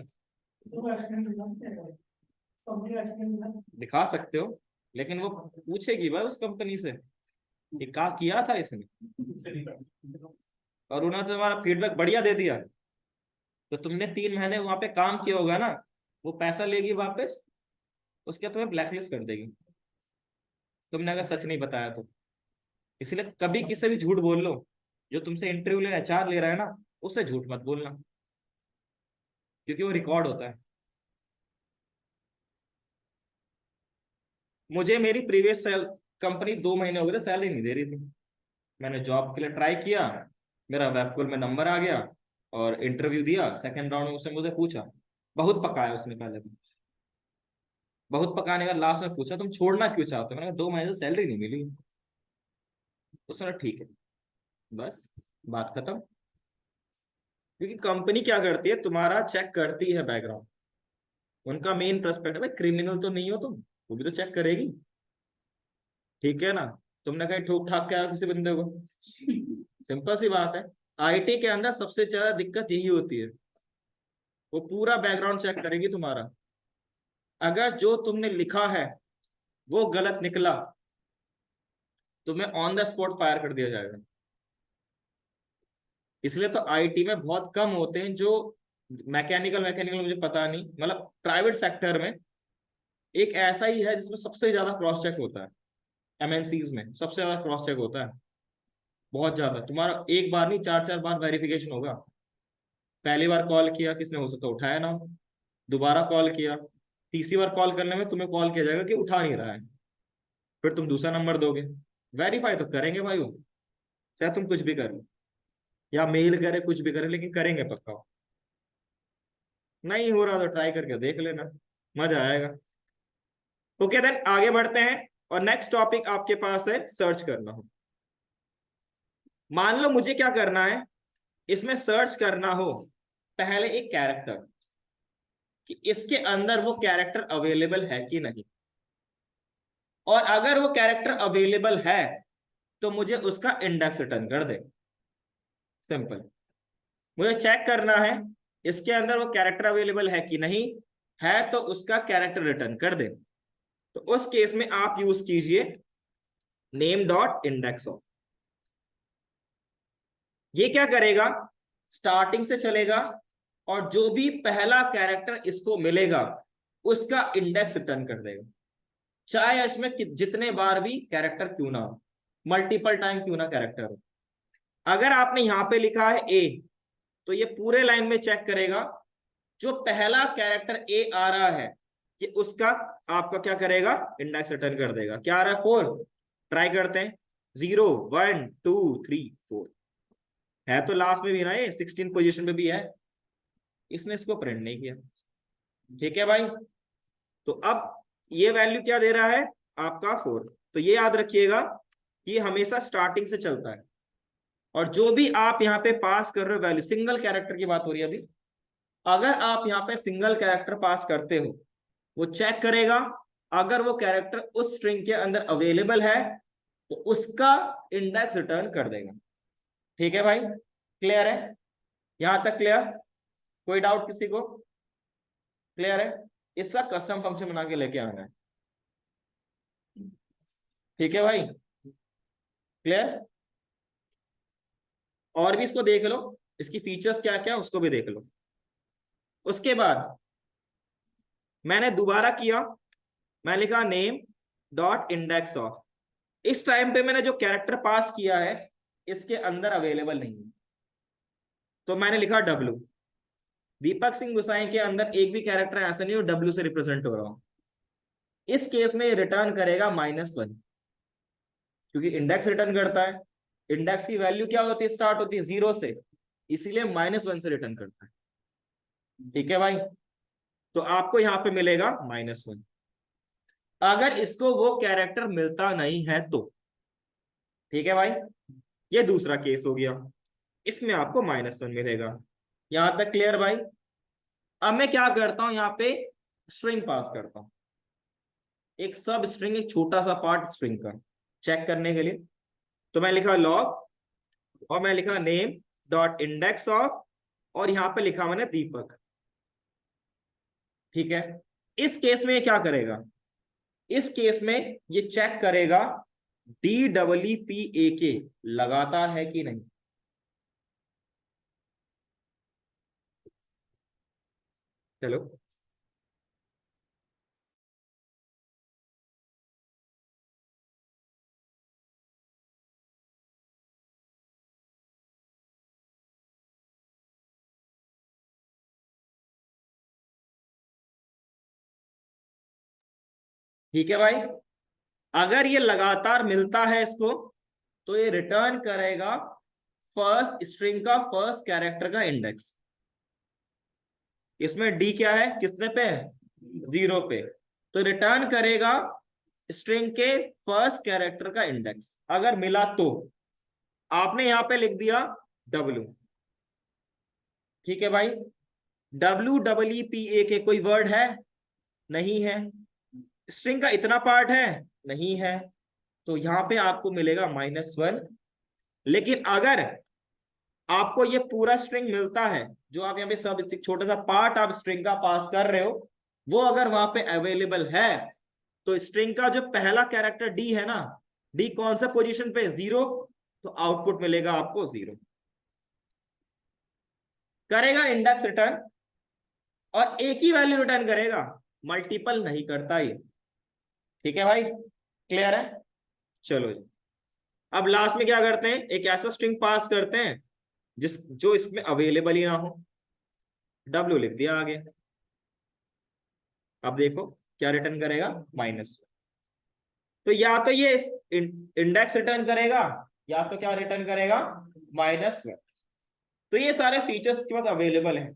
दिखा सकते हो, लेकिन वो पूछेगी भाई उस कंपनी से कि क्या किया था इसने, और उन्होंने तुम्हारा फीडबैक बढ़िया दे दिया, तो तुमने 3 महीने वहां पे काम किया होगा ना, वो पैसा लेगी वापस, उसके बाद तुम्हें ब्लैकलिस्ट कर देगी, तुमने अगर सच नहीं बताया तो। इसलिए कभी किसी भी झूठ बोल लो, जो तुमसे इंटरव्यू ले एचआर ले रहा है ना, उससे झूठ मत बोलना, क्योंकि वो रिकॉर्ड होता है। मुझे मेरी प्रीवियस कंपनी 2 महीने हो गए थे सैलरी नहीं दे रही थी। मैंने जॉब के लिए ट्राई किया, मेरा वेबकुल में नंबर आ गया और इंटरव्यू दिया। सेकंड राउंड में उसने मुझे पूछा, बहुत पकाया उसने पहले तो, बहुत पकाने का लास्ट में पूछा तुम छोड़ना क्यों चाहते हो। मैंने कहा 2 महीने से सैलरी नहीं मिली। उसने कहा ठीक है, बस बात खत्म। क्योंकि कंपनी क्या करती है, तुम्हारा चेक करती है बैकग्राउंड, उनका मेन पर्सपेक्टिव है क्रिमिनल तो नहीं हो तुम, वो भी तो चेक करेगी, ठीक है ना। तुमने कहीं ठोक ठाक के आया किसी बंदे को, सिंपल सी बात है। आईटी के अंदर सबसे ज्यादा दिक्कत यही होती है, वो पूरा बैकग्राउंड चेक करेगी तुम्हारा। अगर जो तुमने लिखा है वो गलत निकला, तुम्हें ऑन द स्पॉट फायर कर दिया जाएगा। इसलिए तो आईटी में बहुत कम होते हैं जो मैकेनिकल मैकेनिकल मुझे पता नहीं, मतलब प्राइवेट सेक्टर में एक ऐसा ही है जिसमें सबसे ज्यादा क्रॉस चेक होता है। एमएनसीज में सबसे ज्यादा क्रॉस चेक होता है, बहुत ज्यादा। तुम्हारा एक बार नहीं 4-4 बार वेरिफिकेशन होगा। पहली बार कॉल किया, किसने हो सकता उठाया ना हो, दोबारा कॉल किया, तीसरी बार कॉल करने में तुम्हें कॉल किया जाएगा कि उठा नहीं रहा है, फिर तुम दूसरा नंबर दोगे। वेरीफाई तो करेंगे भाई वो, चाहे तुम कुछ भी कर लो या मेल करे कुछ भी करे, लेकिन करेंगे पक्का। नहीं हो रहा तो ट्राई करके देख लेना, मजा आएगा। ओके देन आगे बढ़ते हैं, और नेक्स्ट टॉपिक आपके पास है सर्च करना हो। मान लो मुझे क्या करना है, इसमें सर्च करना हो पहले एक कैरेक्टर, कि इसके अंदर वो कैरेक्टर अवेलेबल है कि नहीं, और अगर वो कैरेक्टर अवेलेबल है तो मुझे उसका इंडेक्स रिटर्न कर दे। सिंपल, मुझे चेक करना है इसके अंदर वो कैरेक्टर अवेलेबल है कि नहीं है, तो उसका कैरेक्टर रिटर्न कर दे। तो उस केस में आप यूज कीजिए नेम डॉट इंडेक्स ऑफ। ये क्या करेगा, स्टार्टिंग से चलेगा और जो भी पहला कैरेक्टर इसको मिलेगा उसका इंडेक्स रिटर्न कर देगा, चाहे इसमें जितने बार भी कैरेक्टर क्यों ना हो, मल्टीपल टाइम क्यों ना कैरेक्टर हो। अगर आपने यहां पे लिखा है ए, तो ये पूरे लाइन में चेक करेगा, जो पहला कैरेक्टर ए आ रहा है कि उसका आपका क्या करेगा, इंडेक्स रिटर्न कर देगा। क्या आ रहा है 4, ट्राई करते हैं। 0 1 2 3 4 है, तो लास्ट में भी ना ये 16 पोजीशन पे भी है, इसने इसको प्रिंट नहीं किया। ठीक है भाई, तो अब ये वैल्यू क्या दे रहा है आपका 4। तो ये याद रखिएगा, ये हमेशा स्टार्टिंग से चलता है, और जो भी आप यहाँ पे पास कर रहे हो वैल्यू, सिंगल कैरेक्टर की बात हो रही है अभी, अगर आप यहाँ पे सिंगल कैरेक्टर पास करते हो, वो चेक करेगा, अगर वो कैरेक्टर उस स्ट्रिंग के अंदर अवेलेबल है तो उसका इंडेक्स रिटर्न कर देगा। ठीक है भाई, क्लियर है यहां तक? क्लियर? कोई डाउट किसी को? क्लियर है? इसका कस्टम फंक्शन बना के लेके आना है। ठीक है भाई, क्लियर? और भी इसको देख लो, इसकी फीचर्स क्या क्या उसको भी देख लो। उसके बाद मैंने दोबारा किया, मैं लिखा नेम डॉट इंडेक्स ऑफ। इस टाइम पे मैंने जो कैरेक्टर पास किया है इसके अंदर अवेलेबल नहीं है, तो मैंने लिखा डब्ल्यू। दीपक सिंह गुसाई के अंदर एक भी कैरेक्टर ऐसा नहीं हो डब्ल्यू से रिप्रेजेंट हो रहा हो। इस केस में ये रिटर्न करेगा -1, क्योंकि इंडेक्स रिटर्न करता है। इंडेक्स की वैल्यू क्या होती है, स्टार्ट होती है 0 से, इसीलिए -1 से रिटर्न करता है। ठीक है भाई, तो आपको यहां पे मिलेगा -1 अगर इसको वो कैरेक्टर मिलता नहीं है तो। ठीक है भाई, ये दूसरा केस हो गया। इसमें आपको -1 मिलेगा। यहां तक क्लियर भाई? अब मैं क्या करता हूं, यहाँ पे स्ट्रिंग पास करता हूं, एक सब स्ट्रिंग, एक छोटा सा पार्ट स्ट्रिंग का चेक करने के लिए। तो मैं लिखा लॉग और मैं लिखा नेम डॉट इंडेक्स ऑफ, और यहां पे लिखा मैंने दीपक। ठीक है, इस केस में ये क्या करेगा, इस केस में ये चेक करेगा DEEPAK लगाता है कि नहीं। चलो, ठीक है भाई। अगर ये लगातार मिलता है इसको, तो ये रिटर्न करेगा फर्स्ट स्ट्रिंग का फर्स्ट कैरेक्टर का इंडेक्स। इसमें डी क्या है, कितने पे है, 0 पे, तो रिटर्न करेगा स्ट्रिंग के फर्स्ट कैरेक्टर का इंडेक्स। अगर मिला तो आपने यहां पे लिख दिया W। ठीक है भाई, WEEPAK कोई वर्ड है, नहीं है। स्ट्रिंग का इतना पार्ट है, नहीं है, तो यहां पे आपको मिलेगा -1। लेकिन अगर आपको ये पूरा स्ट्रिंग मिलता है, जो आप यहाँ पे सब छोटा सा पार्ट आप स्ट्रिंग का पास कर रहे हो, वो अगर वहां पे अवेलेबल है, तो स्ट्रिंग का जो पहला कैरेक्टर डी है ना, डी कौन सा पोजीशन पे, 0, तो आउटपुट मिलेगा आपको 0। करेगा इंडेक्स रिटर्न, और एक ही वैल्यू रिटर्न करेगा, मल्टीपल नहीं करता ये। ठीक है भाई, क्लियर है? चलो जी, अब लास्ट में क्या करते हैं, एक ऐसा स्ट्रिंग पास करते हैं जो इसमें अवेलेबल ही ना हो। W लिख दिया आगे। अब देखो क्या रिटर्न करेगा, माइनस। तो या तो ये इंडेक्स रिटर्न करेगा, या तो क्या रिटर्न करेगा, -1। तो ये सारे फीचर्स के बाद अवेलेबल है।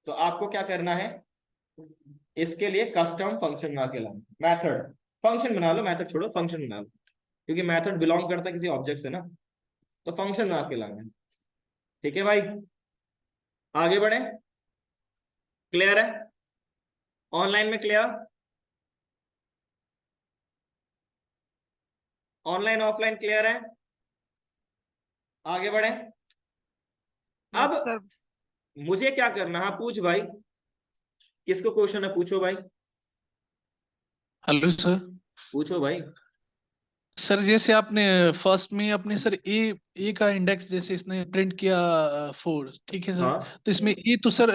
तो आपको क्या करना है, इसके लिए कस्टम फंक्शन बना के लाना, मेथड, फंक्शन बना लो, मेथड छोड़ो, फंक्शन बना लो, क्योंकि मेथड बिलोंग करता है किसी ऑब्जेक्ट से ना, तो फंक्शन बना के लाना है। ठीक है भाई, आगे बढ़े, क्लियर है? ऑनलाइन में क्लियर? ऑनलाइन ऑफलाइन क्लियर है? आगे बढ़े। अब सर मुझे क्या करना है, पूछ भाई, किसको क्वेश्चन है, पूछो भाई, हेलो सर। पूछो भाई। सर जैसे आपने फर्स्ट में अपने सर ए का इंडेक्स जैसे इसने प्रिंट किया 4, ठीक है सर। हाँ तो इसमें ए तो सर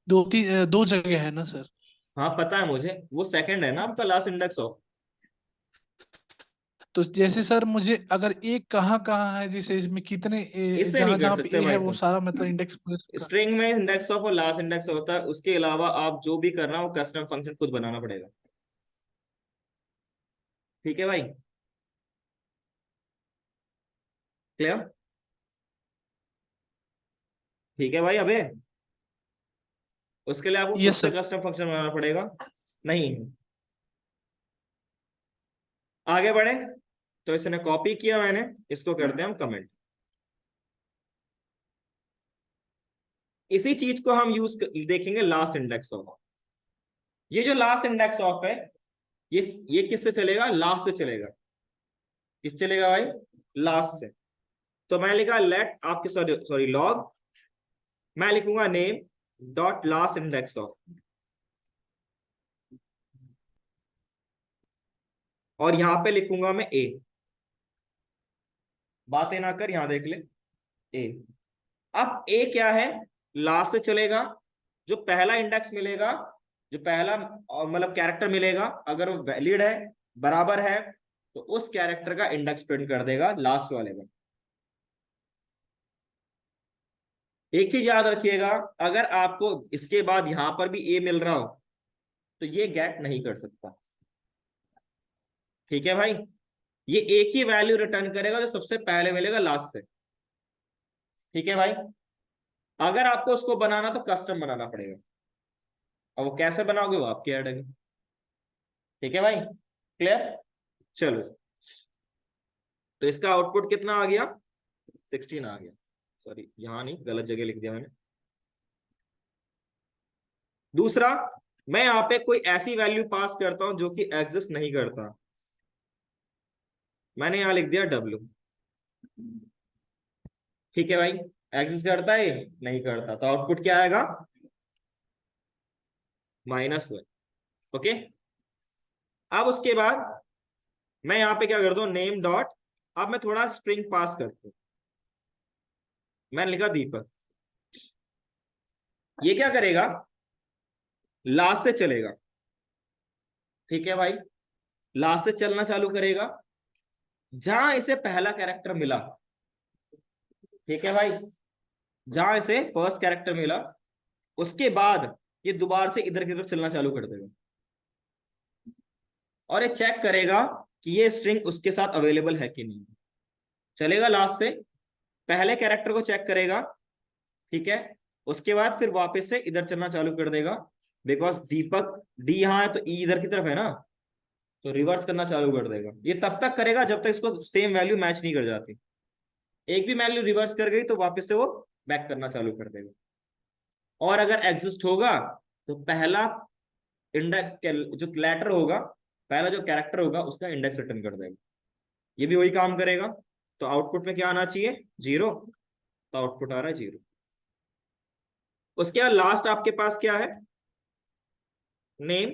दो जगह है ना सर। हाँ, पता है मुझे, वो सेकंड है ना आपका लास्ट इंडेक्स ऑफ। तो जैसे सर मुझे अगर ए कहाँ कहाँ है, जैसे इसमें कितने इससे नहीं जहाँ कर जहाँ पे सकते ए भाई है वो तुम। सारा मतलब इंडेक्स का। स्ट्रिंग में इंडेक्स ऑफ और लास्ट इंडेक्स होता है, उसके अलावा आप जो भी करना हो कस्टम फंक्शन खुद बनाना पड़ेगा। ठीक है भाई, क्लियर? ठीक है भाई, अबे उसके लिए आपको खुद यस से सर। कस्टम फंक्शन बनाना पड़ेगा। नहीं, आगे बढ़े। तो इसने कॉपी किया मैंने, इसको करते हैं हम कमेंट। इसी चीज को हम देखेंगे लास्ट इंडेक्स ऑफ। ये जो लास्ट इंडेक्स ऑफ है, ये किससे चलेगा, लास्ट से चलेगा। किस चलेगा भाई, लास्ट से। तो मैं लिखा लेट आपके, सॉरी सॉरी, लॉग, मैं लिखूंगा name dot last index of, और यहां पे लिखूंगा मैं ए। बातें ना कर, यहां देख ले, ए। अब ए क्या है, लास्ट से चलेगा। जो पहला इंडेक्स मिलेगा, जो पहला मतलब कैरेक्टर मिलेगा, अगर वो वैलिड है, बराबर है, तो उस कैरेक्टर का इंडेक्स प्रिंट कर देगा लास्ट वाले में। एक चीज याद रखिएगा, अगर आपको इसके बाद यहां पर भी ए मिल रहा हो, तो ये गेट नहीं कर सकता। ठीक है भाई, ये एक ही वैल्यू रिटर्न करेगा जो सबसे पहले मिलेगा लास्ट से। ठीक है भाई, अगर आपको उसको बनाना तो कस्टम बनाना पड़ेगा, और वो कैसे बनाओगे वो आपकी हेड है। ठीक है भाई, क्लियर? चलो, तो इसका आउटपुट कितना आ गया, 16 आ गया। सॉरी यहाँ नहीं, गलत जगह लिख दिया मैंने। दूसरा, मैं यहाँ पे कोई ऐसी वैल्यू पास करता हूं जो कि एग्जिस्ट नहीं करता। मैंने यहाँ लिख दिया W। ठीक है भाई, एग्जिस्ट करता है ये? नहीं करता, तो आउटपुट क्या आएगा? -1। ओके, अब उसके बाद मैं यहाँ पे क्या करता हूँ, नेम डॉट, अब मैं थोड़ा स्ट्रिंग पास करता हूँ। मैंने लिखा दीपक। ये क्या करेगा, लास्ट से चलेगा। ठीक है भाई, लास्ट से चलना चालू करेगा जहां इसे पहला कैरेक्टर मिला। ठीक है भाई, जहां इसे फर्स्ट कैरेक्टर मिला, उसके बाद ये दोबारा से इधर की तरफ चलना चालू कर देगा और ये चेक करेगा कि ये स्ट्रिंग उसके साथ अवेलेबल है कि नहीं। चलेगा लास्ट से, पहले कैरेक्टर को चेक करेगा। ठीक है, उसके बाद फिर वापस से इधर चलना चालू कर देगा, बिकॉज दीपक डी यहाँ है तो ई इधर की तरफ है ना, तो रिवर्स करना चालू कर देगा। ये तब तक करेगा जब तक इसको सेम वैल्यू मैच नहीं कर जाती। एक भी वैल्यू रिवर्स कर गई तो वापस से वो बैक करना चालू कर देगा। और अगर एग्जिस्ट होगा तो पहला इंडेक्स जो लेटर होगा, पहला जो कैरेक्टर होगा उसका इंडेक्स रिटर्न कर देगा। ये भी वही काम करेगा। तो आउटपुट में क्या आना चाहिए, 0। तो आउटपुट आ रहा है 0। उसके बाद लास्ट आपके पास क्या है, name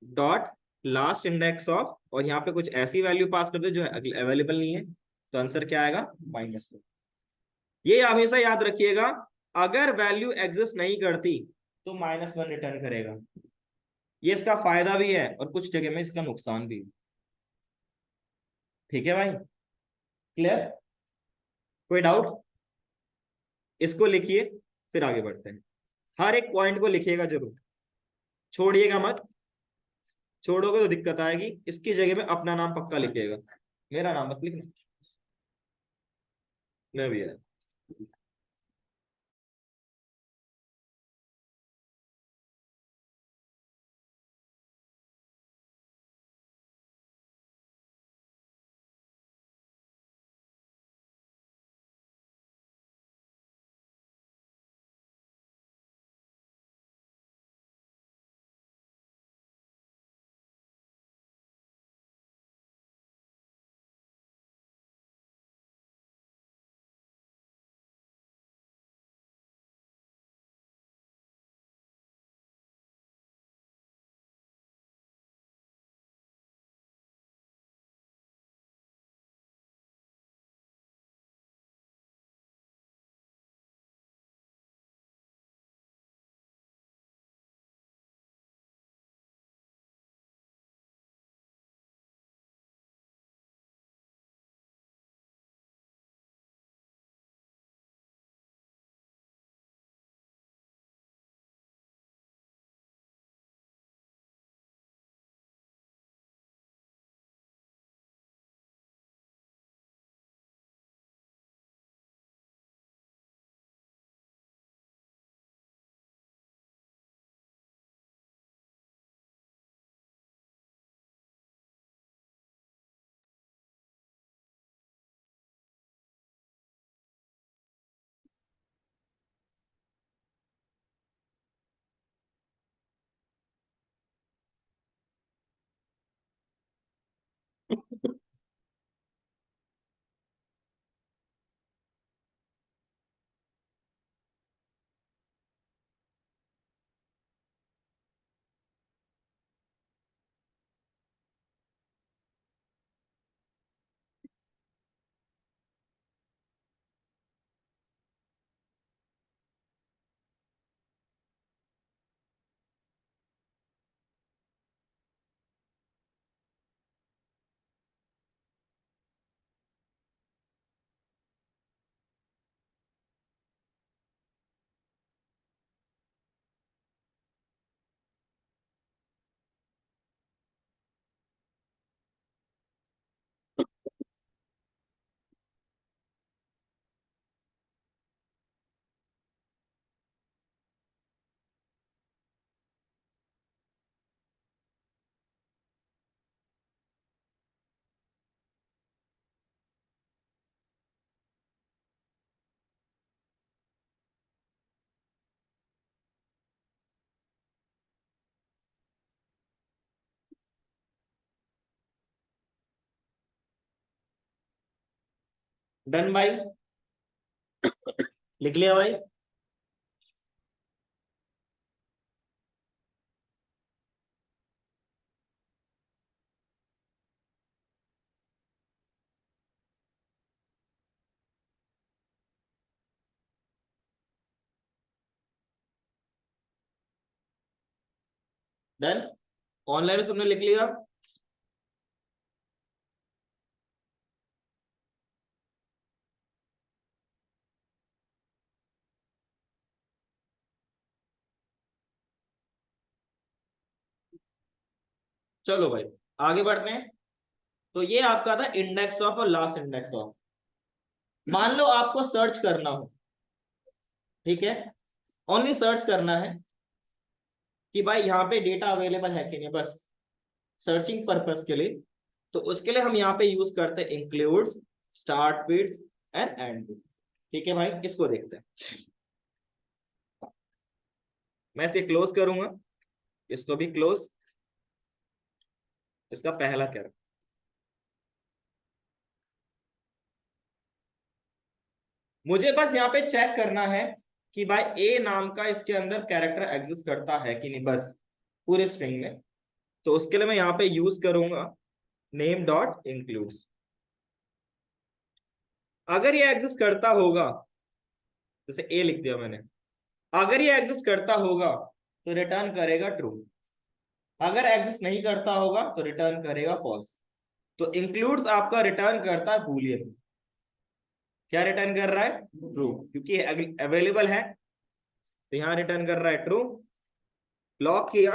dot last index of, और यहाँ पे कुछ ऐसी वैल्यू पास कर दे जो अवेलेबल नहीं है, तो आंसर क्या आएगा, -1। ये हमेशा याद रखिएगा, अगर वैल्यू एग्जिस्ट नहीं करती तो -1 रिटर्न करेगा। ये इसका फायदा भी है और कुछ जगह में इसका नुकसान भी है। ठीक है भाई, क्लियर? कोई डाउट? इसको लिखिए, फिर आगे बढ़ते हैं। हर एक पॉइंट को लिखिएगा जरूर, छोड़िएगा मत। छोड़ोगे तो दिक्कत आएगी। इसकी जगह में अपना नाम पक्का लिखिएगा, मेरा नाम मत लिखना। मैं भी है। डन भाई, लिख लिया भाई। डन, ऑनलाइन में सबने लिख लिया। चलो भाई आगे बढ़ते हैं। तो ये आपका था इंडेक्स ऑफ और लास्ट इंडेक्स ऑफ। मान लो आपको सर्च करना हो, ठीक है, ओनली सर्च करना है कि भाई यहाँ पे डेटा अवेलेबल है कि नहीं, बस सर्चिंग पर्पस के लिए। तो उसके लिए हम यहाँ पे यूज करते हैं इंक्लूड्स, स्टार्ट विड्स एंड एंड। ठीक है भाई, इसको देखते हैं। मैं इसे क्लोज करूंगा, इसको भी क्लोज। इसका पहला क्या है, मुझे बस यहाँ पे चेक करना है कि भाई ए नाम का इसके अंदर कैरेक्टर एग्जिस्ट करता है कि नहीं, बस पूरे स्ट्रिंग में। तो उसके लिए मैं यहाँ पे यूज करूंगा नेम डॉट इंक्लूड्स। अगर ये एग्जिस्ट करता होगा, जैसे ए लिख दिया मैंने, अगर ये एग्जिस्ट करता होगा तो रिटर्न करेगा ट्रू, अगर एग्जिस्ट नहीं करता होगा तो रिटर्न करेगा फॉल्स। तो इंक्लूड्स आपका रिटर्न करता है बूलियन। क्या रिटर्न कर रहा है, ट्रू, क्योंकि अवेलेबल है, तो यहां रिटर्न कर रहा है ट्रू। लॉक किया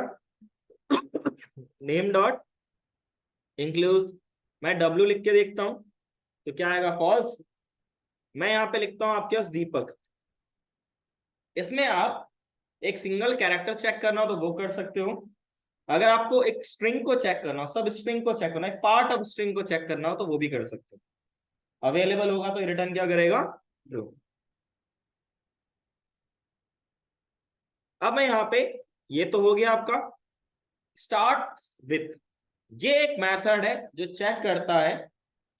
नेम डॉट इंक्लूड्स, मैं डब्ल्यू लिख के देखता हूं तो क्या आएगा, फॉल्स। मैं यहां पे लिखता हूं आपके पास दीपक। इसमें आप एक सिंगल कैरेक्टर चेक करना हो तो वो कर सकते हो, अगर आपको एक स्ट्रिंग को चेक करना हो, सब स्ट्रिंग को चेक करना है, पार्ट ऑफ स्ट्रिंग को चेक करना हो तो वो भी कर सकते हो। अवेलेबल होगा तो रिटर्न क्या करेगा, ट्रू। अब मैं यहाँ पे, ये तो हो गया आपका स्टार्ट विथ। ये एक मेथड है जो चेक करता है,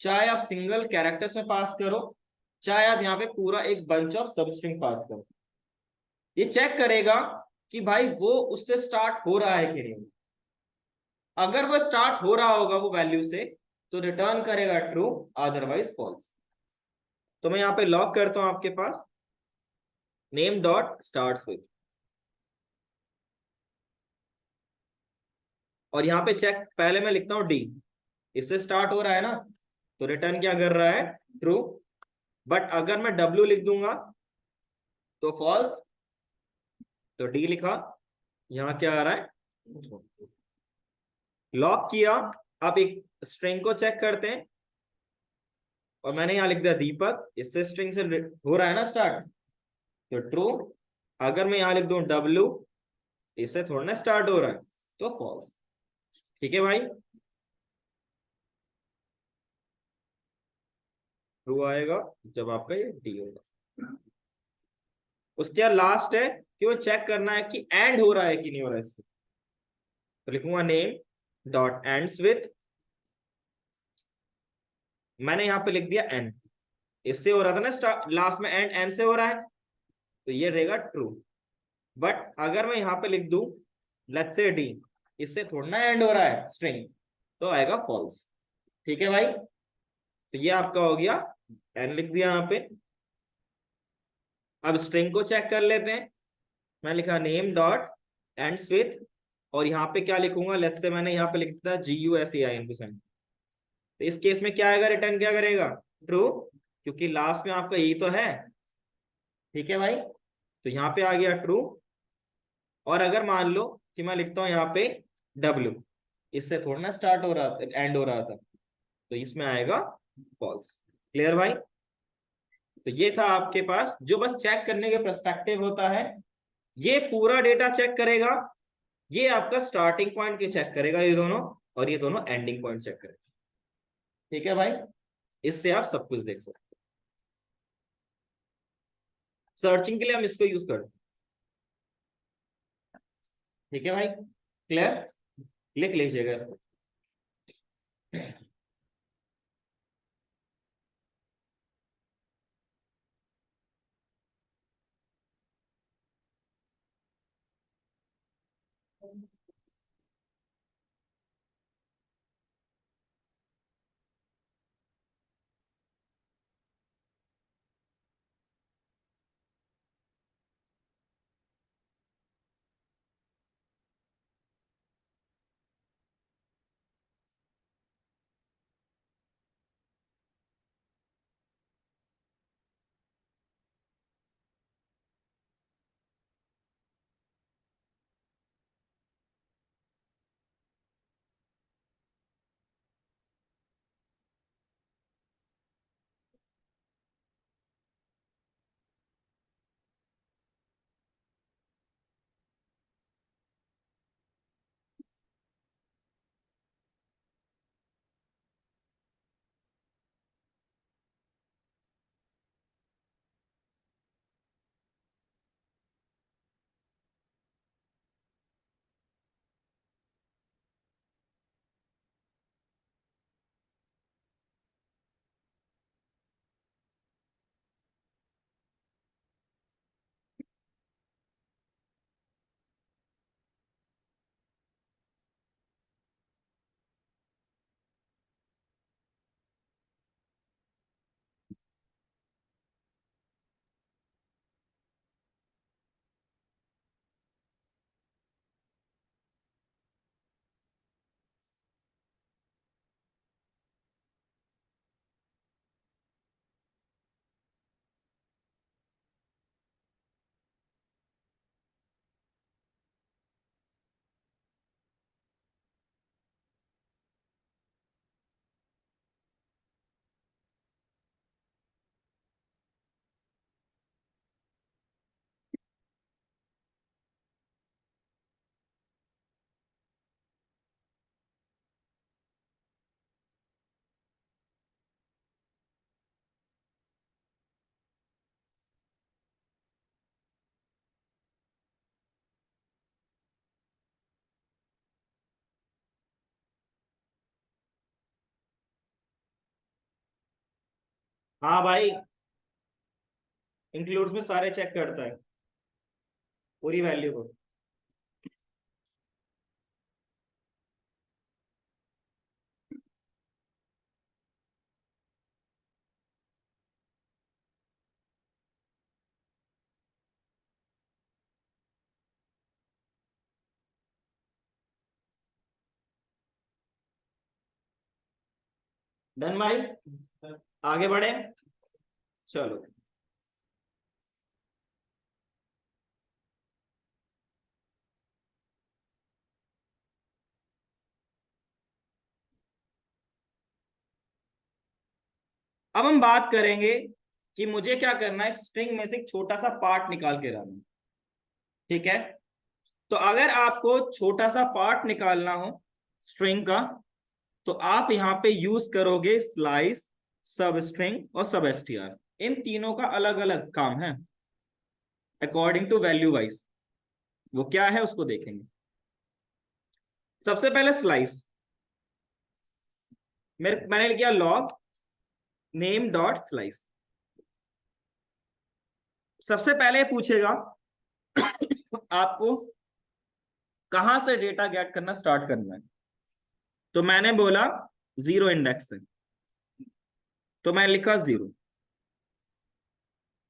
चाहे आप सिंगल कैरेक्टर्स में पास करो, चाहे आप यहाँ पे पूरा एक बंच ऑफ सब स्ट्रिंग पास करो, ये चेक करेगा कि भाई वो उससे स्टार्ट हो रहा है कि नहीं। अगर वो स्टार्ट हो रहा होगा वो वैल्यू से तो रिटर्न करेगा ट्रू, अदरवाइज फॉल्स। तो मैं यहाँ पे लॉक करता हूं आपके पास नेम डॉट स्टार्ट्स विथ, और यहाँ पे चेक पहले मैं लिखता हूँ डी, इससे स्टार्ट हो रहा है ना, तो रिटर्न क्या कर रहा है, ट्रू। बट अगर मैं डब्ल्यू लिख दूंगा तो फॉल्स, तो डी लिखा, यहाँ क्या आ रहा है, लॉक किया। अब एक स्ट्रिंग को चेक करते हैं, और मैंने यहाँ लिख दिया दीपक, इससे स्ट्रिंग से हो रहा है ना स्टार्ट, तो ट्रू। अगर मैं यहाँ लिख दूं डब्ल्यू, इससे थोड़ा ना स्टार्ट हो रहा है, तो फॉल्स। ठीक है भाई, ट्रू आएगा जब आपका ये डी होगा। उसके बाद लास्ट है कि वो चेक करना है कि एंड हो रहा है कि नहीं हो रहा है इससे, तो लिखूंगा नेम डॉट एंड्स विथ, मैंने यहाँ पे लिख दिया एंड, इससे हो रहा था ना लास्ट में एंड, एंड से हो रहा है तो ये रहेगा ट्रू। बट अगर मैं यहाँ पे लिख दूं लेट्स से डी, इससे थोड़ा ना एंड हो रहा है स्ट्रिंग, तो आएगा फॉल्स। ठीक है भाई, तो ये आपका हो गया, एन लिख दिया यहाँ पे। अब स्ट्रिंग को चेक कर लेते हैं, मैं लिखा नेम डॉट एंड्स विथ, और यहाँ पे क्या लिखूंगा, लेट्स से मैंने यहाँ पे लिख दिया GUSAIN%। तो इस केस में क्या आएगा, रिटर्न क्या करेगा, ट्रू, क्योंकि लास्ट में आपका यही तो है। ठीक है भाई, तो यहाँ पे आ गया ट्रू। और अगर मान लो कि मैं लिखता हूँ यहाँ पे W, इससे थोड़ा ना स्टार्ट हो रहा था, एंड हो रहा था, तो इसमें आएगा फॉल्स। क्लियर भाई, तो ये था आपके पास जो बस चेक करने के पर्सपेक्टिव होता है। ये पूरा डेटा चेक करेगा, ये आपका स्टार्टिंग पॉइंट के चेक करेगा ये दोनों, और ये दोनों एंडिंग पॉइंट चेक करेगा। ठीक है भाई, इससे आप सब कुछ देख सकते हैं। सर्चिंग के लिए हम इसको यूज करते हैं। ठीक है भाई, क्लियर, लिख लीजिएगा इसको। हाँ भाई, इंक्लूड्स में सारे चेक करता है, पूरी वैल्यू को। डन भाई, आगे बढ़े, चलो। अब हम बात करेंगे कि मुझे क्या करना है, स्ट्रिंग में से एक छोटा सा पार्ट निकाल के लाना है, ठीक है। तो अगर आपको छोटा सा पार्ट निकालना हो स्ट्रिंग का, तो आप यहाँ पे यूज करोगे स्लाइस, सब स्ट्रिंग और सब एसटीआर। इन तीनों का अलग अलग काम है अकॉर्डिंग टू वैल्यू वाइज। वो क्या है उसको देखेंगे। सबसे पहले स्लाइस, मैंने लिखा लॉग नेम डॉट स्लाइस। सबसे पहले पूछेगा आपको कहां से डेटा गेट करना स्टार्ट करना है। तो मैंने बोला 0 इंडेक्स से, तो मैं लिखा 0।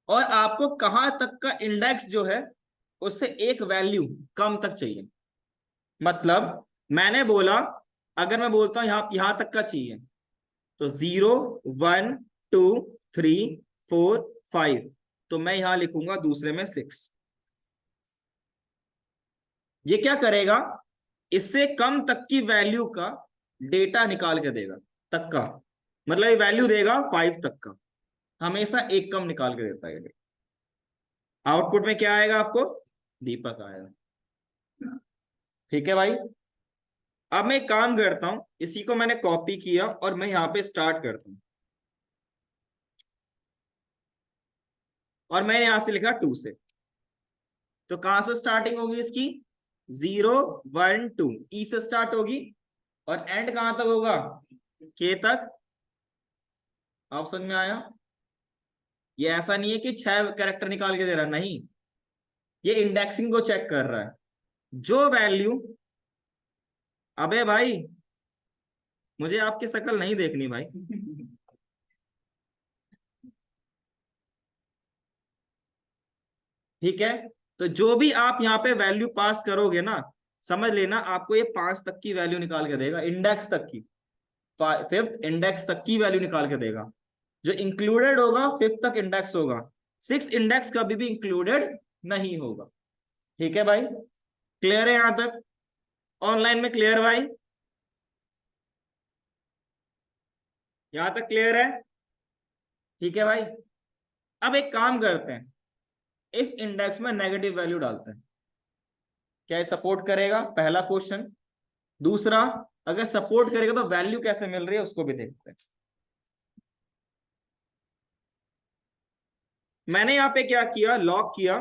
और आपको कहां तक का इंडेक्स जो है उससे एक वैल्यू कम तक चाहिए। मतलब मैंने बोला, अगर मैं बोलता हूं यहां तक का चाहिए, तो 0 1 2 3 4 5, तो मैं यहां लिखूंगा दूसरे में 6। ये क्या करेगा, इससे कम तक की वैल्यू का डेटा निकाल के देगा, तक का मतलब ये वैल्यू देगा 5 तक का, हमेशा एक कम निकाल के देता है। आउटपुट में क्या आएगा आपको, दीपक आएगा। ठीक है भाई। अब मैं एक काम करता हूं, इसी को मैंने कॉपी किया और मैं यहां पे स्टार्ट करता हूं, और मैंने यहां से लिखा 2 से। तो कहां से स्टार्टिंग होगी इसकी, 0 1 2, ई से स्टार्ट होगी और एंड कहां तक होगा, के तक। आप समझ में आया। ये ऐसा नहीं है कि 6 कैरेक्टर निकाल के दे रहा, नहीं, ये इंडेक्सिंग को चेक कर रहा है। जो वैल्यू, अबे भाई मुझे आपकी शक्ल नहीं देखनी भाई। ठीक है। तो जो भी आप यहाँ पे वैल्यू पास करोगे ना, समझ लेना आपको ये 5 तक की वैल्यू निकाल के देगा, इंडेक्स तक की, 5th इंडेक्स तक की वैल्यू निकाल के देगा। जो इंक्लूडेड होगा 5th तक इंडेक्स होगा, 6 इंडेक्स कभी भी इंक्लूडेड नहीं होगा। ठीक है भाई, क्लियर है यहां तक, ऑनलाइन में क्लियर भाई, यहां तक क्लियर है। ठीक है भाई। अब एक काम करते हैं, इस इंडेक्स में नेगेटिव वैल्यू डालते हैं, क्या ये सपोर्ट करेगा, पहला क्वेश्चन। दूसरा, अगर सपोर्ट करेगा तो वैल्यू कैसे मिल रही है उसको भी देखते हैं। मैंने यहां पे क्या किया, लॉग किया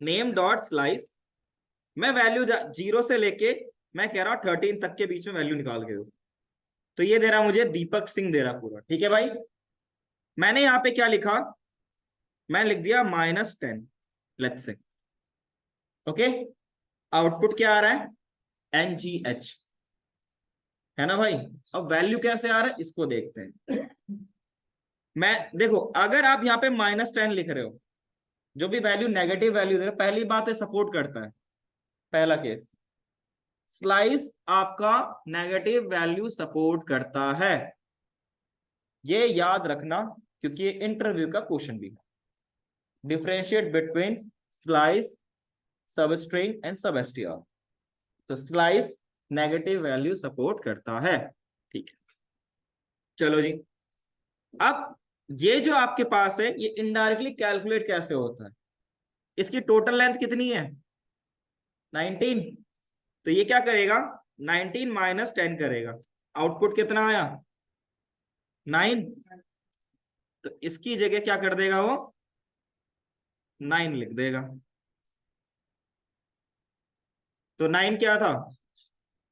नेम डॉट स्लाइस। मैं वैल्यू 0 से लेके मैं कह रहा हूं 13 तक के बीच में वैल्यू निकाल के दो। तो ये दे रहा मुझे दीपक सिंह दे रहा पूरा। ठीक है भाई। मैंने यहां पे क्या लिखा, मैं लिख दिया -10, लेट्स से। ओके, आउटपुट क्या आ रहा है, NGH, है ना भाई। अब वैल्यू कैसे आ रहा है इसको देखते हैं। मैं देखो, अगर आप यहाँ पे -10 लिख रहे हो, जो भी वैल्यू नेगेटिव वैल्यू दे रहे हो, पहली बात है सपोर्ट करता है, पहला केस। स्लाइस आपका नेगेटिव वैल्यू सपोर्ट करता है, ये याद रखना, क्योंकि ये इंटरव्यू का क्वेश्चन भी है। Differentiate between slice, substring and substr. तो स्लाइस नेगेटिव वैल्यू सपोर्ट करता है। ठीक है, चलो जी। अब ये जो आपके पास है, ये इनडायरेक्टली कैलकुलेट कैसे होता है, इसकी टोटल लेंथ कितनी है, 19। तो ये क्या करेगा, 19 - 10 करेगा, आउटपुट कितना आया, 9। तो इसकी जगह क्या कर देगा वो, 9 लिख देगा। तो 9 क्या था,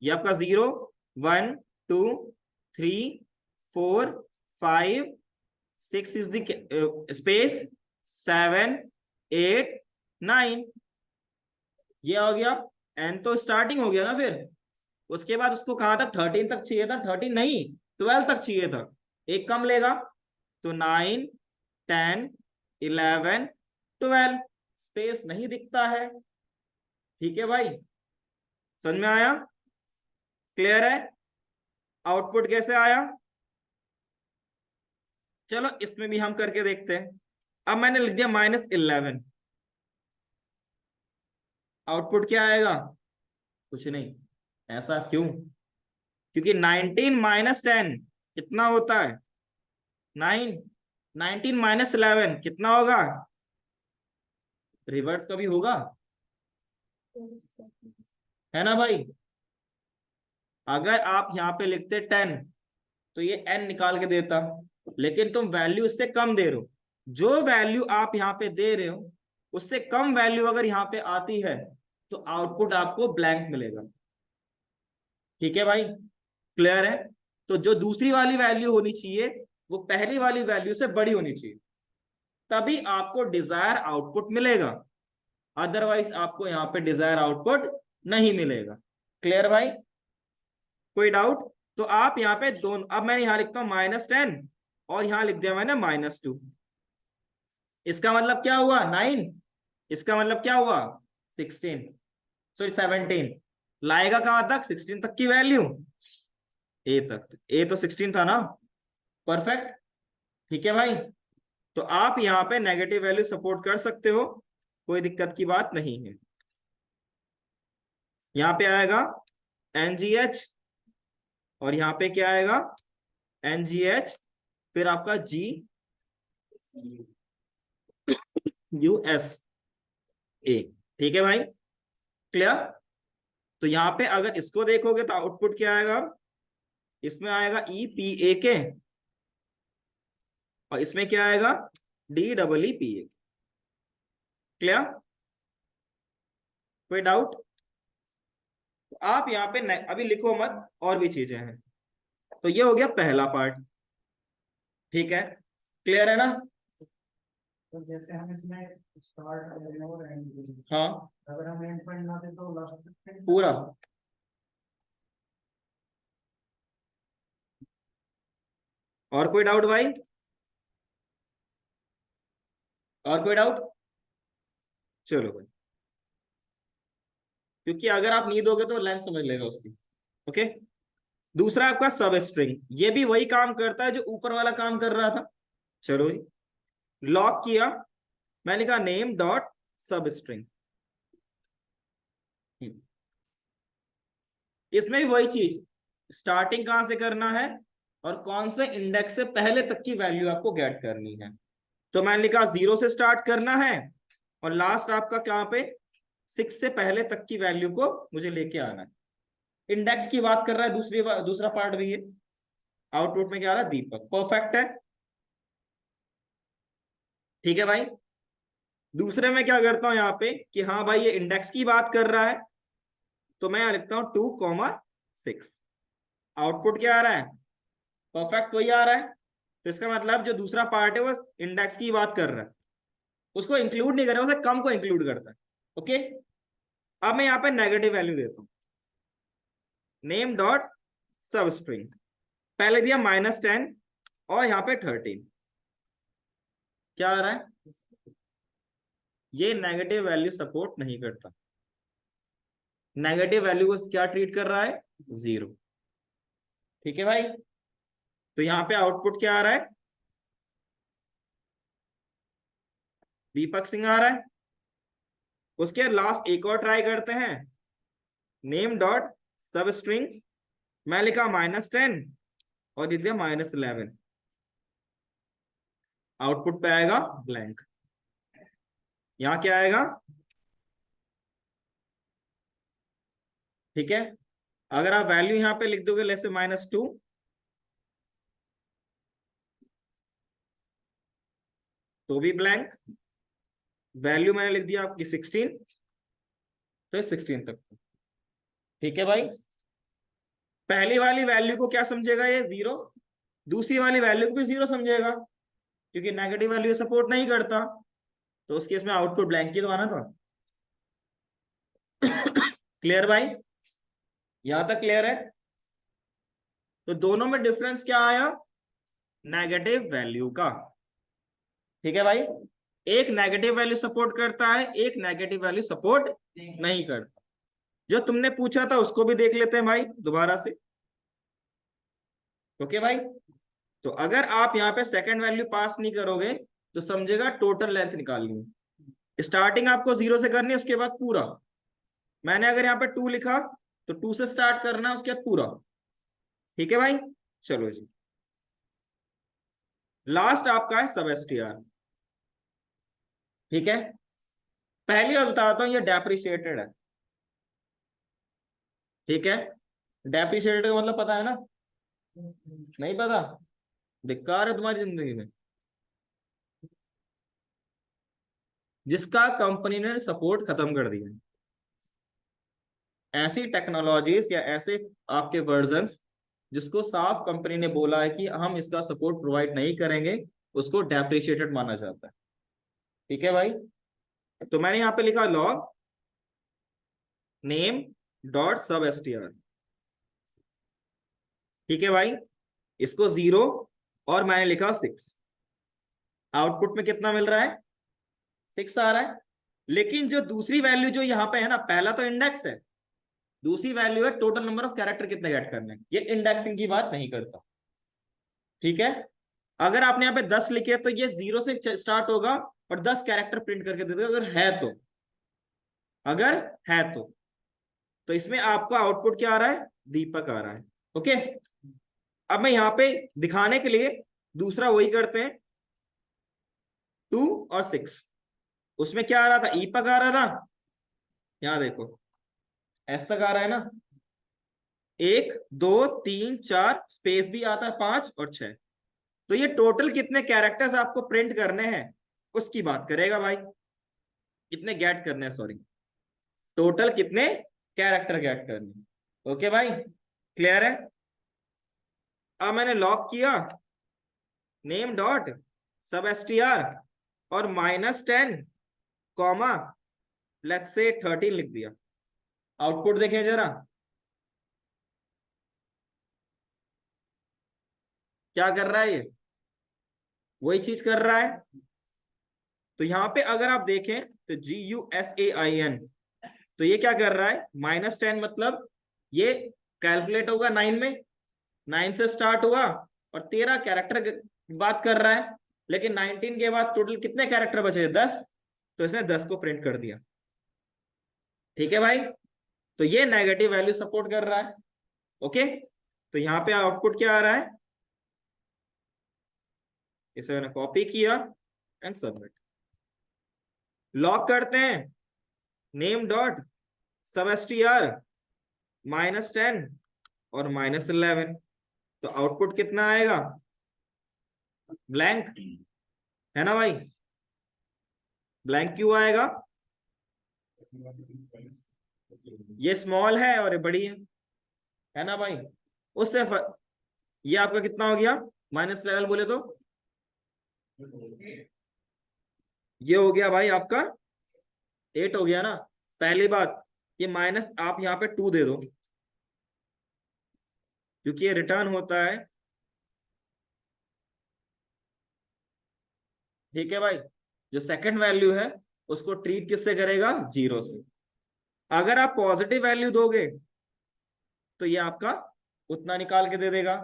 ये आपका 0 1 2 3 4 5 6 इज द स्पेस 7 8 9, ये हो गया। n तो स्टार्टिंग हो गया ना, फिर उसके बाद उसको कहां तक, 13 तक चाहिए था, 13 नहीं 12 तक चाहिए था, एक कम लेगा तो 9 10 11 12, स्पेस नहीं दिखता है। ठीक है भाई, समझ में आया, क्लियर है। आउटपुट कैसे आया, चलो इसमें भी हम करके देखते हैं। अब मैंने लिख दिया -11, आउटपुट क्या आएगा, कुछ नहीं। ऐसा क्यों, क्योंकि 19 - 10 कितना होता है 9, 19 - 11 कितना होगा, रिवर्स कभी होगा, है ना भाई। अगर आप यहाँ पे लिखते 10 तो ये n निकाल के देता, लेकिन तुम वैल्यू इससे कम दे रहे हो, जो वैल्यू आप यहाँ पे दे रहे हो उससे कम वैल्यू अगर यहाँ पे आती है तो आउटपुट आपको ब्लैंक मिलेगा। ठीक है भाई, क्लियर है। तो जो दूसरी वाली वैल्यू होनी चाहिए वो पहली वाली वैल्यू से बड़ी होनी चाहिए, तभी आपको डिजायर आउटपुट मिलेगा, अदरवाइज आपको यहाँ पे डिजायर आउटपुट नहीं मिलेगा। क्लियर भाई, कोई डाउट। तो आप यहाँ पे दोनों, अब मैंने यहाँ लिखता हूँ -10 और यहाँ लिख दिया मैंने -2, इसका मतलब क्या हुआ 9, इसका मतलब क्या हुआ 16, सॉरी 17, लाएगा कहां तक 16 तक की वैल्यू, ए तक, ए तो 16 था ना, परफेक्ट। ठीक है भाई, तो आप यहाँ पे नेगेटिव वैल्यू सपोर्ट कर सकते हो, कोई दिक्कत की बात नहीं है। यहाँ पे आएगा NGH और यहाँ पे क्या आएगा NGH, फिर आपका GUS A। ठीक है भाई, क्लियर। तो यहाँ पे अगर इसको देखोगे तो आउटपुट क्या आएगा, इसमें आएगा EPAK और इसमें क्या आएगा DEEPA। क्लियर, कोई डाउट। तो आप यहाँ पे अभी लिखो मत, और भी चीजें हैं। तो ये हो गया पहला पार्ट, ठीक है, क्लियर है ना। तो जैसे हम इसमें स्टार्ट और एंड, हाँ अगर हम एंड पॉइंट ना दे तो लास्ट पूरा, और कोई डाउट भाई, और कोई डाउट, चलो भाई, क्योंकि अगर आप नहीं दोगे तो लेंथ समझ लेगा उसकी। ओके, दूसरा आपका सब स्ट्रिंग, ये भी वही काम करता है जो ऊपर वाला काम कर रहा था। चलो जी, लॉक किया, मैंने कहा नेम डॉट सब स्ट्रिंग, इसमें भी वही चीज, स्टार्टिंग कहां से करना है और कौन से इंडेक्स से पहले तक की वैल्यू आपको गेट करनी है। तो मैंने लिखा 0 से स्टार्ट करना है और लास्ट आपका कहां पे 6 से पहले तक की वैल्यू को मुझे लेके आना है। इंडेक्स की बात कर रहा है, दूसरा पार्ट भी है। आउटपुट में क्या आ रहा है दीपक, परफेक्ट है। ठीक है भाई, दूसरे में क्या करता हूं यहाँ पे कि हाँ भाई ये इंडेक्स की बात कर रहा है, तो मैं यहां लिखता हूं 2,6। आउटपुट क्या आ रहा है, परफेक्ट वही आ रहा है। तो इसका मतलब जो दूसरा पार्ट है वो इंडेक्स की बात कर रहा है, उसको इंक्लूड नहीं कर रहा है, उसे कम को इंक्लूड करता है। ओके, अब मैं यहाँ पे नेगेटिव वैल्यू देता हूं, नेम डॉट सब स्ट्रिंग, पहले दिया -10 और यहाँ पे 13, क्या आ रहा है, ये नेगेटिव वैल्यू सपोर्ट नहीं करता, नेगेटिव वैल्यू को क्या ट्रीट कर रहा है 0। ठीक है भाई, तो यहाँ पे आउटपुट क्या आ रहा है, दीपक सिंह आ रहा है। उसके लास्ट एक और ट्राई करते हैं, नेम डॉट सब स्ट्रिंग, मैं लिखा -10 और लिख दिया -11, आउटपुट पे आएगा ब्लैंक। यहां क्या आएगा, ठीक है, अगर आप वैल्यू यहां पे लिख दोगे जैसे -2, तो भी ब्लैंक। वैल्यू मैंने लिख दिया आपकी 16, तो 16 तक। ठीक है भाई, पहली वाली वैल्यू को क्या समझेगा ये 0, दूसरी वाली वैल्यू को भी 0 समझेगा, क्योंकि नेगेटिव वैल्यू सपोर्ट नहीं करता, तो उस केस में आउटपुट ब्लैंक ही तो आना था। क्लियर भाई, यहां तक क्लियर है? तो दोनों में डिफरेंस क्या आया? नेगेटिव वैल्यू का। ठीक है भाई, एक नेगेटिव वैल्यू सपोर्ट करता है, एक नेगेटिव वैल्यू सपोर्ट नहीं करता। जो तुमने पूछा था उसको भी देख लेते हैं भाई दोबारा से। ओके भाई, तो अगर आप यहाँ पे सेकंड वैल्यू पास नहीं करोगे तो समझेगा टोटल लेंथ निकालनी है। स्टार्टिंग आपको 0 से करनी है, उसके बाद पूरा। मैंने अगर यहाँ पे 2 लिखा तो 2 से स्टार्ट करना है, उसके बाद पूरा। ठीक है भाई, चलो जी। लास्ट आपका है सब एसटीआर। ठीक है, पहले मैं बताता हूं ये डेप्रिशिएटेड है। ठीक है, डेप्रिशिएटेड का मतलब पता है ना? नहीं पता? बेकार है तुम्हारी जिंदगी में। जिसका कंपनी ने सपोर्ट खत्म कर दिया, ऐसी टेक्नोलॉजीज या ऐसे आपके वर्जन्स जिसको साफ कंपनी ने बोला है कि हम इसका सपोर्ट प्रोवाइड नहीं करेंगे, उसको डेप्रिशिएटेड माना जाता है। ठीक है भाई, तो मैंने यहां पे लिखा लॉग नेम डॉट सब एसटीआर। ठीक है भाई, इसको 0 और मैंने लिखा 6। आउटपुट में कितना मिल रहा है? 6 आ रहा है। लेकिन जो दूसरी वैल्यू जो यहाँ पे है ना, पहला तो इंडेक्स है, दूसरी वैल्यू है टोटल नंबर ऑफ कैरेक्टर कितने गेट करने। ये इंडेक्सिंग की बात नहीं करता। ठीक है, अगर आपने यहाँ पे 10 लिखे तो ये 0 से स्टार्ट होगा और 10 कैरेक्टर प्रिंट करके दे देगा अगर है तो। अगर है तो इसमें आपका आउटपुट क्या आ रहा है? दीपक आ रहा है। ओके, अब मैं यहाँ पे दिखाने के लिए दूसरा वही करते हैं, 2 और 6। उसमें क्या आ रहा था? ईपक आ रहा था। यहां देखो एस तक आ रहा है ना, 1 2 3 4 स्पेस भी आता है 5 और 6। तो ये टोटल कितने कैरेक्टर्स आपको प्रिंट करने हैं उसकी बात करेगा भाई। कितने गेट करने हैं, सॉरी, टोटल कितने कैरेक्टर गेट करने। ओके भाई, क्लियर है? अब मैंने लॉक किया नेम डॉट सब एसटीआर और -10 कॉमा लेट्स से 13 लिख दिया। आउटपुट देखें जरा, क्या कर रहा है? ये वही चीज कर रहा है। तो यहां पे अगर आप देखें तो GUSAIN, तो ये क्या कर रहा है? -10 मतलब ये कैलकुलेट होगा 9 में, 9 से स्टार्ट हुआ और 13 कैरेक्टर बात कर रहा है। लेकिन 19 के बाद टोटल कितने कैरेक्टर बचे? 10। तो इसने 10 को प्रिंट कर दिया। ठीक है भाई, तो ये नेगेटिव वैल्यू सपोर्ट कर रहा है। ओके, तो यहां पे आउटपुट क्या आ रहा है? इसे मैंने कॉपी किया एंड सबमिट। लॉक करते हैं नेम डॉट सब एसटीआर -10 और -11। तो आउटपुट कितना आएगा? ब्लैंक है ना भाई? ब्लैंक क्यों आएगा? ये स्मॉल है और ये बड़ी है ना भाई? उससे ये आपका कितना हो गया? -11 बोले तो ये हो गया भाई आपका 8 हो गया ना। पहली बात, ये माइनस आप यहाँ पे 2 दे दो क्योंकि ये रिटर्न होता है। ठीक है भाई, जो सेकंड वैल्यू है उसको ट्रीट किससे करेगा? 0 से। अगर आप पॉजिटिव वैल्यू दोगे तो ये आपका उतना निकाल के दे देगा,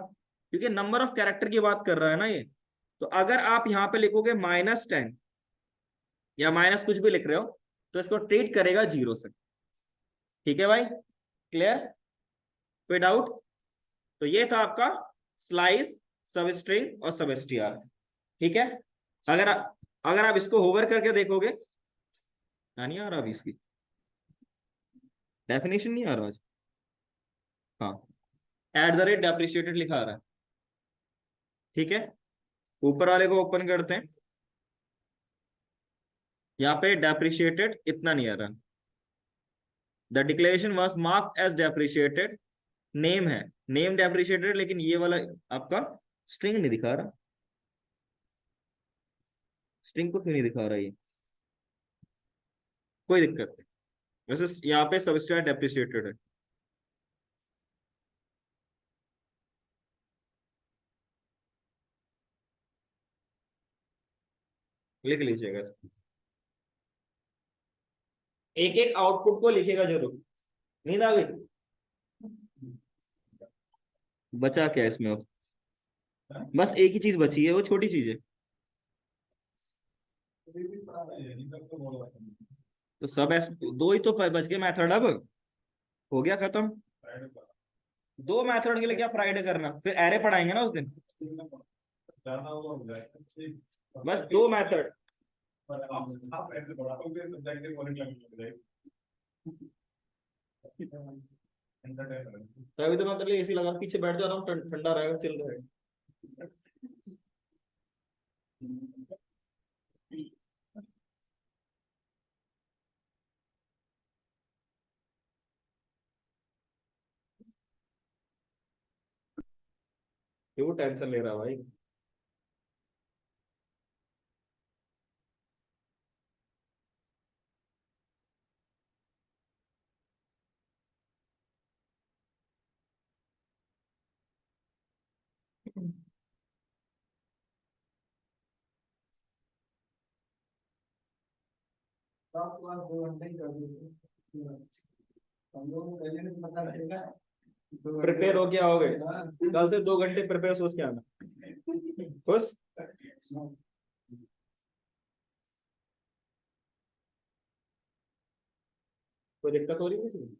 क्योंकि नंबर ऑफ कैरेक्टर की बात कर रहा है ना ये। तो अगर आप यहाँ पे लिखोगे -10 या माइनस कुछ भी लिख रहे हो तो इसको ट्रीट करेगा 0 से। ठीक है भाई, क्लियर? कोई डाउट? तो ये था आपका स्लाइस, सब स्ट्रिंग और सब एसटीआर। ठीक है, अगर आप इसको होवर करके देखोगे, नहीं आ रहा अभी इसकी डेफिनेशन नहीं आ रहा आज। हाँ, @ डेप्रिशिएटेड लिखा आ रहा है। ठीक है, ऊपर वाले को ओपन करते हैं, यहाँ पे डेप्रिशिएटेड इतना नहीं आ रहा। The declaration was marked as deprecated, name है नेम डेप्रिशिएटेड, लेकिन ये वाला आपका स्ट्रिंग नहीं दिखा रहा। स्ट्रिंग को क्यों नहीं दिखा रहा ये? कोई दिक्कत नहीं, वैसे यहाँ पे सबस्ट्रेट डेप्रिशिएटेड है। लिख लीजिएगा इसको, एक एक आउटपुट को लिखेगा जरूर। नींद आ गई? बचा क्या इसमें अब? बस एक ही चीज बची है, वो छोटी चीज है। तो सब ऐसे दो ही तो बच गए मेथड, अब हो गया खत्म। दो मेथड के लिए क्या फ्राइडे करना, फिर एरे पढ़ाएंगे ना उस दिन। बस दो मेथड। तभी तो मैं तेरे लिए एसी लगा पीछे बैठ जा रहा हूँ, ठंडा रहेगा, चिल रहेगा। क्यों टेंशन ले रहा भाई? प्रिपेयर हो क्या हो गए? कल से 2 घंटे प्रिपेयर सोच के आना। खुश? कोई दिक्कत हो रही है किसी को?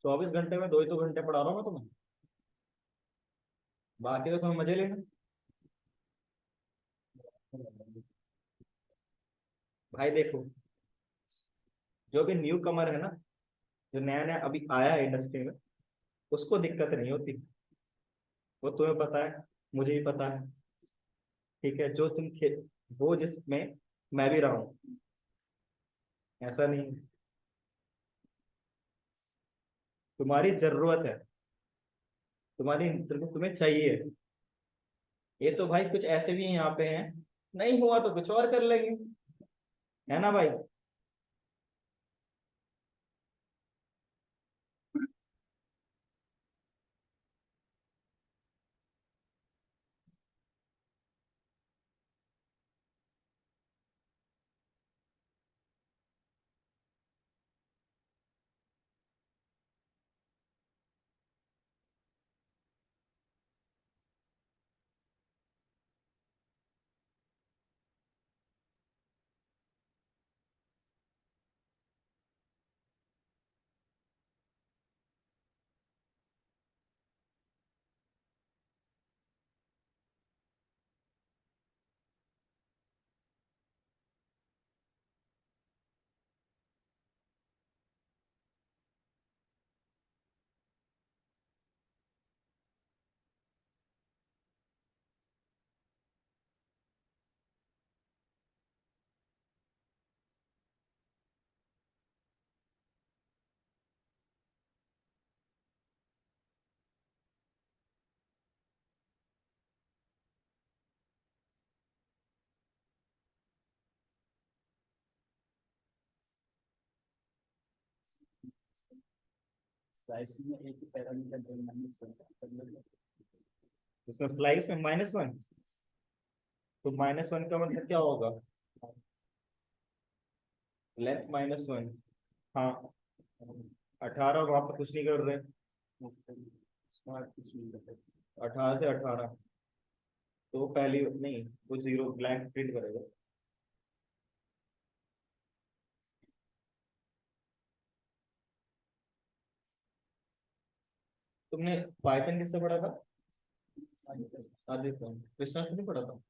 24 घंटे में 2 ही तो घंटे पढ़ा रहा हूँ मैं तुम्हें, बाकी तो तुम्हें मजे लेना। भाई देखो, जो भी न्यू कमर है ना, जो नया नया अभी आया है इंडस्ट्री में, उसको दिक्कत नहीं होती। वो तुम्हें पता है, मुझे भी पता है। ठीक है, जो वो जिसमें मैं भी रहा हूँ, ऐसा नहीं है। तुम्हारी जरूरत है, तुम्हें चाहिए। ये तो भाई कुछ ऐसे भी यहाँ पे हैं, नहीं हुआ तो कुछ और कर लेंगे, है ना भाई? इसमें स्लाइस में -1, तो -1 का मतलब क्या होगा? लेंथ -1। हाँ, 18 वहां पर कुछ नहीं कर रहे, 18 से 18, तो पहली नहीं, वो 0 ब्लैंक प्रिंट करेगा। तुमने पाइथन किससे पढ़ा था? आदित्य, कृष्णा से नहीं पढ़ा था?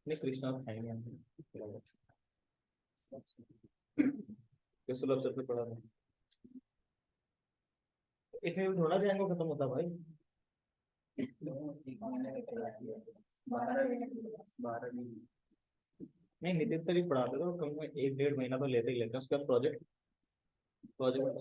नहीं, कृष्णा था ही नहीं, किस लफ्ज से पढ़ा था? इतने में थोड़ा जाएंगे खत्म होता भाई। नहीं नितिन सर ही पढ़ाते थे, कम में 1-1.5 महीना तो लेते ही लेते हैं उसका प्रोजेक्ट। प्रोजेक्ट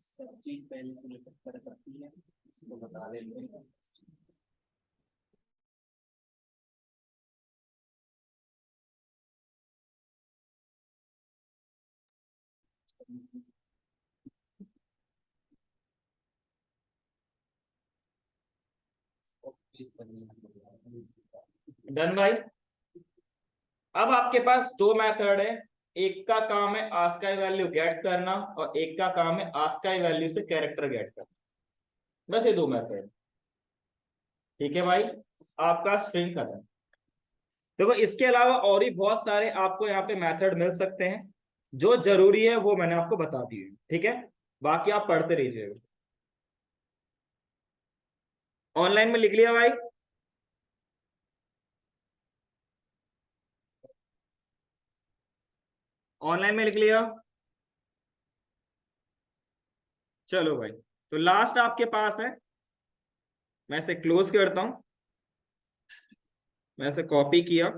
सब चीज पहले से लेकर कर करती है, इसको बता देंगे। डन भाई। अब आपके पास दो मेथड है, एक का काम है आस्काई वैल्यू गेट करना और एक का काम है आस्काई वैल्यू से कैरेक्टर गेट करना। बस ये दो मेथड, ठीक है भाई। आपका स्ट्रिंग खत्म। देखो इसके अलावा और भी बहुत सारे आपको यहाँ पे मेथड मिल सकते हैं, जो जरूरी है वो मैंने आपको बता दिए, ठीक है। बाकी आप पढ़ते रहिएगा। ऑनलाइन में लिख लिया भाई? ऑनलाइन में लिख लिया? चलो भाई, तो लास्ट आपके पास है, मैं इसे क्लोज करता हूं, मैं इसे कॉपी किया,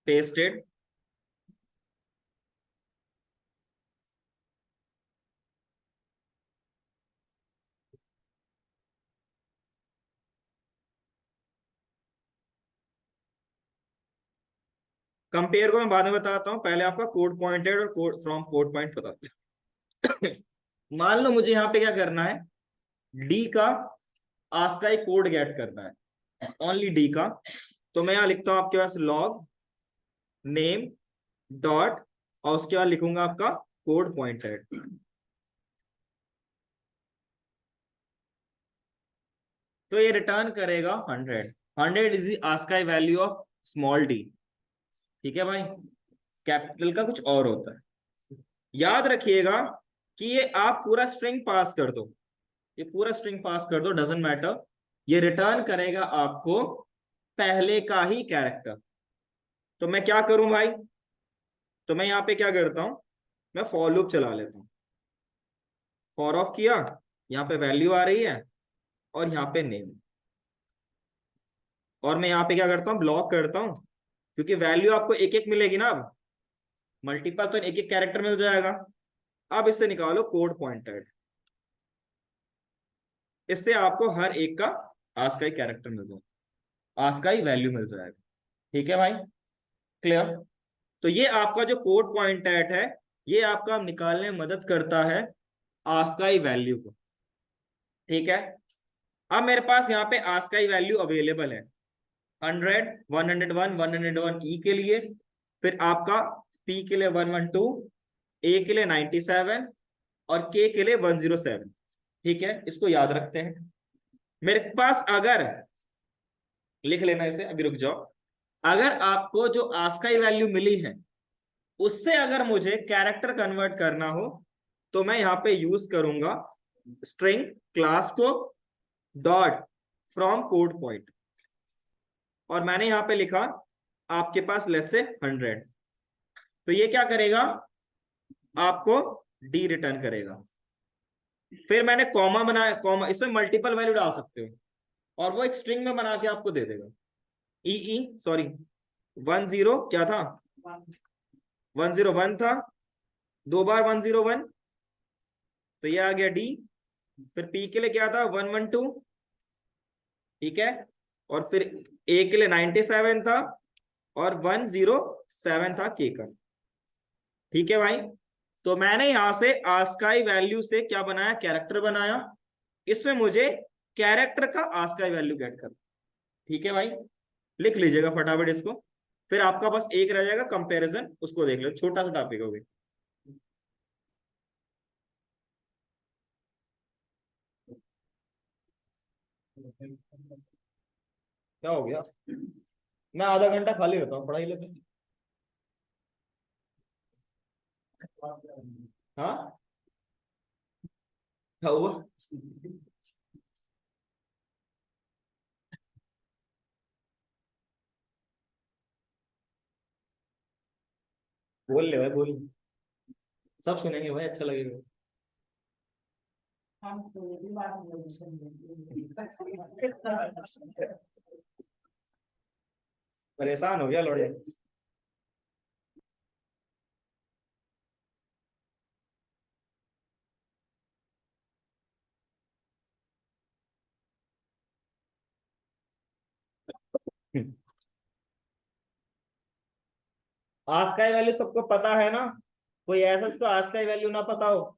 पेस्टेड, कंपेयर को मैं बाद में बताता हूं, पहले आपका कोड पॉइंटेड और कोड फ्रॉम कोड पॉइंट बताता हूं। मान लो मुझे यहाँ पे क्या करना है, डी का आस्काई कोड गेट करना है, ओनली डी का। तो मैं यहाँ लिखता हूं आपके पास लॉग नेम डॉट और उसके बाद लिखूंगा आपका कोड पॉइंटेड। तो ये रिटर्न करेगा 100। 100 is the ASCII value of small D, ठीक है भाई। कैपिटल का कुछ और होता है। याद रखिएगा कि ये आप पूरा स्ट्रिंग पास कर दो, ये पूरा स्ट्रिंग पास कर दो, डजेंट मैटर, ये रिटर्न करेगा आपको पहले का ही कैरेक्टर। तो मैं क्या करूं भाई, तो मैं यहाँ पे क्या करता हूं, मैं फॉर लूप चला लेता हूं। फॉर ऑफ किया, यहाँ पे वैल्यू आ रही है और यहाँ पे नेम, और मैं यहाँ पे क्या करता हूँ, ब्लॉक करता हूँ, क्योंकि वैल्यू आपको एक एक मिलेगी ना, अब मल्टीपल तो एक एक कैरेक्टर मिल जाएगा। अब इससे निकालो कोड पॉइंटेड, इससे आपको हर एक का आस्काई कैरेक्टर मिल जाएगा, आस्काई वैल्यू मिल जाएगा, ठीक है भाई। क्लियर? तो ये आपका जो कोड पॉइंटेड है, ये आपका निकालने में मदद करता है आस्काई वैल्यू को, ठीक है। अब मेरे पास यहाँ पे आस्काई वैल्यू अवेलेबल है 100, 101, 101 ई के लिए, फिर आपका पी के लिए 112, ए के लिए 97 और के लिए 107, ठीक है। इसको याद रखते हैं। मेरे पास अगर, लिख लेना इसे, अभी रुक जाओ, अगर आपको जो आस्काई वैल्यू मिली है उससे अगर मुझे कैरेक्टर कन्वर्ट करना हो, तो मैं यहाँ पे यूज करूंगा string class co dot from code point, और मैंने यहाँ पे लिखा आपके पास लेस से 100। तो ये क्या करेगा, आपको डी रिटर्न करेगा। फिर मैंने कॉमा बनाया, कॉमा, इसमें मल्टीपल वैल्यू डाल सकते हो और वो एक स्ट्रिंग में बना के आपको दे देगा। ई सॉरी 10 क्या था, 101 था, 2 बार 101, तो ये आ गया डी। फिर पी के लिए क्या था, 112, ठीक है। और फिर ए के लिए 97 था और 107 था के का, ठीक है भाई। तो मैंने यहां से आस्काई वैल्यू से क्या बनाया, कैरेक्टर बनाया। इसमें मुझे कैरेक्टर का आस्काई वैल्यू गेट करना, ठीक है भाई। लिख लीजिएगा फटाफट इसको, फिर आपका बस एक रह जाएगा कंपैरिजन, उसको देख लो, छोटा सा टॉपिक होगी। क्या हो गया, मैं आधा घंटा खाली रहता हूँ पढ़ाई लेते। हाँ क्या हुआ, बोल ले भाई, बोल। सब सुनेंगे भाई, अच्छा लगेगा। हम तो ये भी बात नहीं परेशान हो गया लौड़े। आज का वैल्यू सबको पता है ना? कोई ऐसा जिसको आज का वैल्यू ना पता हो?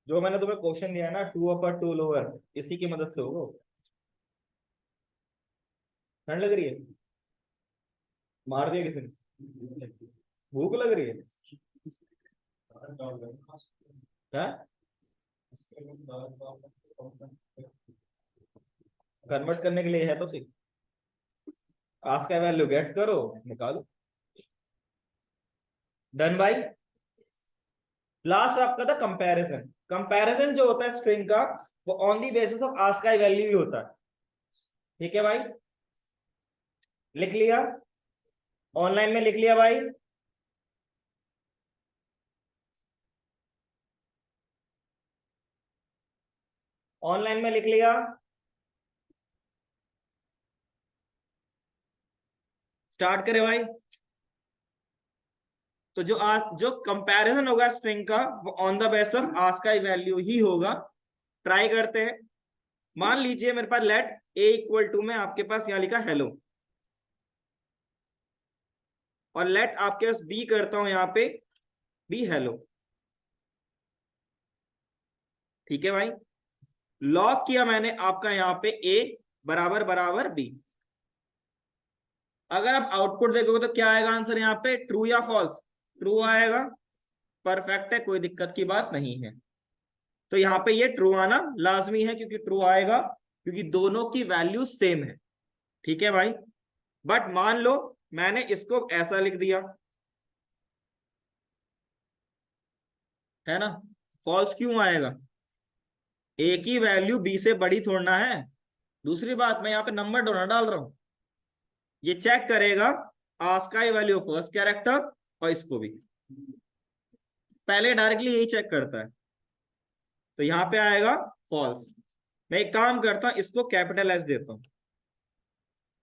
जो मैंने तुम्हें क्वेश्चन दिया है ना, 2 अपर 2 लोअर, इसी की मदद से होगा। ठंड लग रही है? मार दिया किसी ने? भूख लग रही है? कन्वर्ट करने के लिए है तो सही। आज का वैल्यू गेट करो, निकालो। डन भाई। लास्ट आपका था कंपैरिजन। कंपैरिजन जो होता है स्ट्रिंग का, वो ऑन दी बेसिस ऑफ आज का वैल्यू ही होता है। ठीक है भाई, लिख लिया? ऑनलाइन में लिख लिया भाई? ऑनलाइन में लिख लिया? स्टार्ट करें भाई। तो जो कंपैरिजन होगा स्ट्रिंग का, वो ऑन द बेस ऑफ आज का वैल्यू ही होगा। ट्राई करते हैं। मान लीजिए मेरे पास लेट ए इक्वल टू में आपके पास यहां लिखा हेलो, और लेट आपके पास बी करता हूं यहां पे बी हेलो। ठीक है भाई, लॉग किया मैंने आपका यहां पे ए बराबर बराबर बी। अगर आप आउटपुट देखोगे तो क्या आएगा आंसर यहां पे? ट्रू या फॉल्स? ट्रू आएगा। परफेक्ट है, कोई दिक्कत की बात नहीं है। तो यहाँ पे ये ट्रू आना लाजमी है, क्योंकि ट्रू आएगा क्योंकि दोनों की वैल्यू सेम है। ठीक है भाई, बट मान लो मैंने इसको ऐसा लिख दिया, है ना? फॉल्स क्यों आएगा? ए की वैल्यू बी से बड़ी थोड़ना है। दूसरी बात, मैं यहाँ पे नंबर डोना डाल रहा हूं, ये चेक करेगा आस्क का वैल्यू फर्स्ट कैरेक्टर और इसको भी पहले डायरेक्टली यही चेक करता है। तो यहाँ पे आएगा फॉल्स। मैं एक काम करता हूं, इसको कैपिटल एच देता हूं।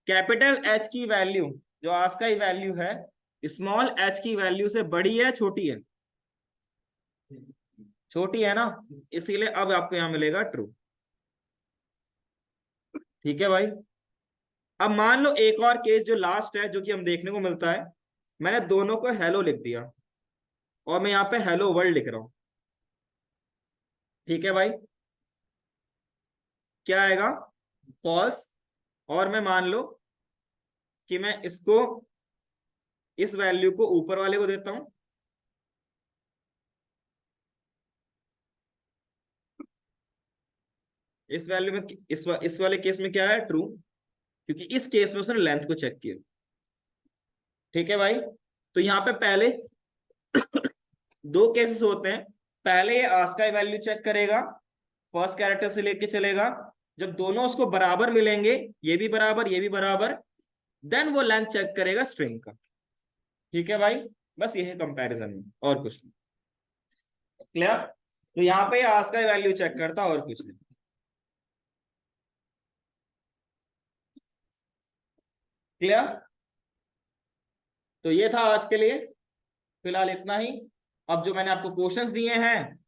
कैपिटल एच की वैल्यू जो आस्क का वैल्यू है, स्मॉल एच की वैल्यू से बड़ी है छोटी है? छोटी है ना, इसीलिए अब आपको यहां मिलेगा ट्रू। ठीक है भाई, अब मान लो एक और केस जो लास्ट है, जो कि हम देखने को मिलता है। मैंने दोनों को हेलो लिख दिया और मैं यहाँ पे हेलो वर्ल्ड लिख रहा हूं। ठीक है भाई, क्या आएगा? फॉल्स। और मैं मान लो कि मैं इसको, इस वैल्यू को ऊपर वाले को देता हूं, इस वैल्यू में, इस वाले केस में क्या है? ट्रू, क्योंकि इस केस में उसने लेंथ को चेक किया। ठीक है भाई, तो यहाँ पे पहले दो केसेस होते हैं। पहले ये आस्क का वैल्यू चेक करेगा, फर्स्ट कैरेक्टर से लेके चलेगा। जब दोनों उसको बराबर मिलेंगे, ये भी बराबर ये भी बराबर, देन वो लेंथ चेक करेगा स्ट्रिंग का। ठीक है भाई, बस ये है कंपैरिजन में, और कुछ नहीं। क्लियर? तो यहाँ पे आस्क का वैल्यू चेक करता, और कुछ नहीं। क्लियर? तो ये था आज के लिए फिलहाल इतना ही। अब जो मैंने आपको क्वेश्चंस दिए हैं,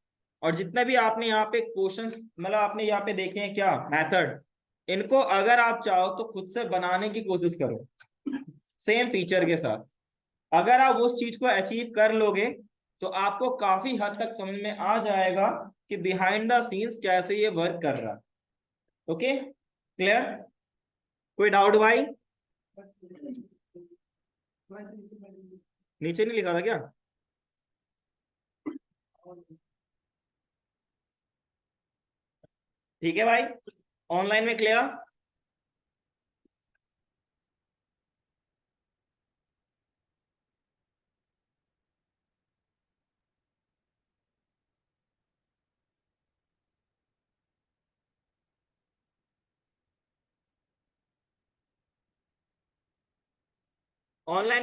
और जितने भी आपने यहाँ पे क्वेश्चंस, मतलब आपने यहाँ पे देखे हैं क्या मेथड, इनको अगर आप चाहो तो खुद से बनाने की कोशिश करो सेम फीचर के साथ। अगर आप उस चीज को अचीव कर लोगे तो आपको काफी हद तक समझ में आ जाएगा कि बिहाइंड द सीन्स कैसे ये वर्क कर रहा है। Okay, clear? कोई डाउट भाई? But twice implemented. नीचे नहीं लिखा था क्या? ठीक है भाई, ऑनलाइन में क्लियर? ऑनलाइन में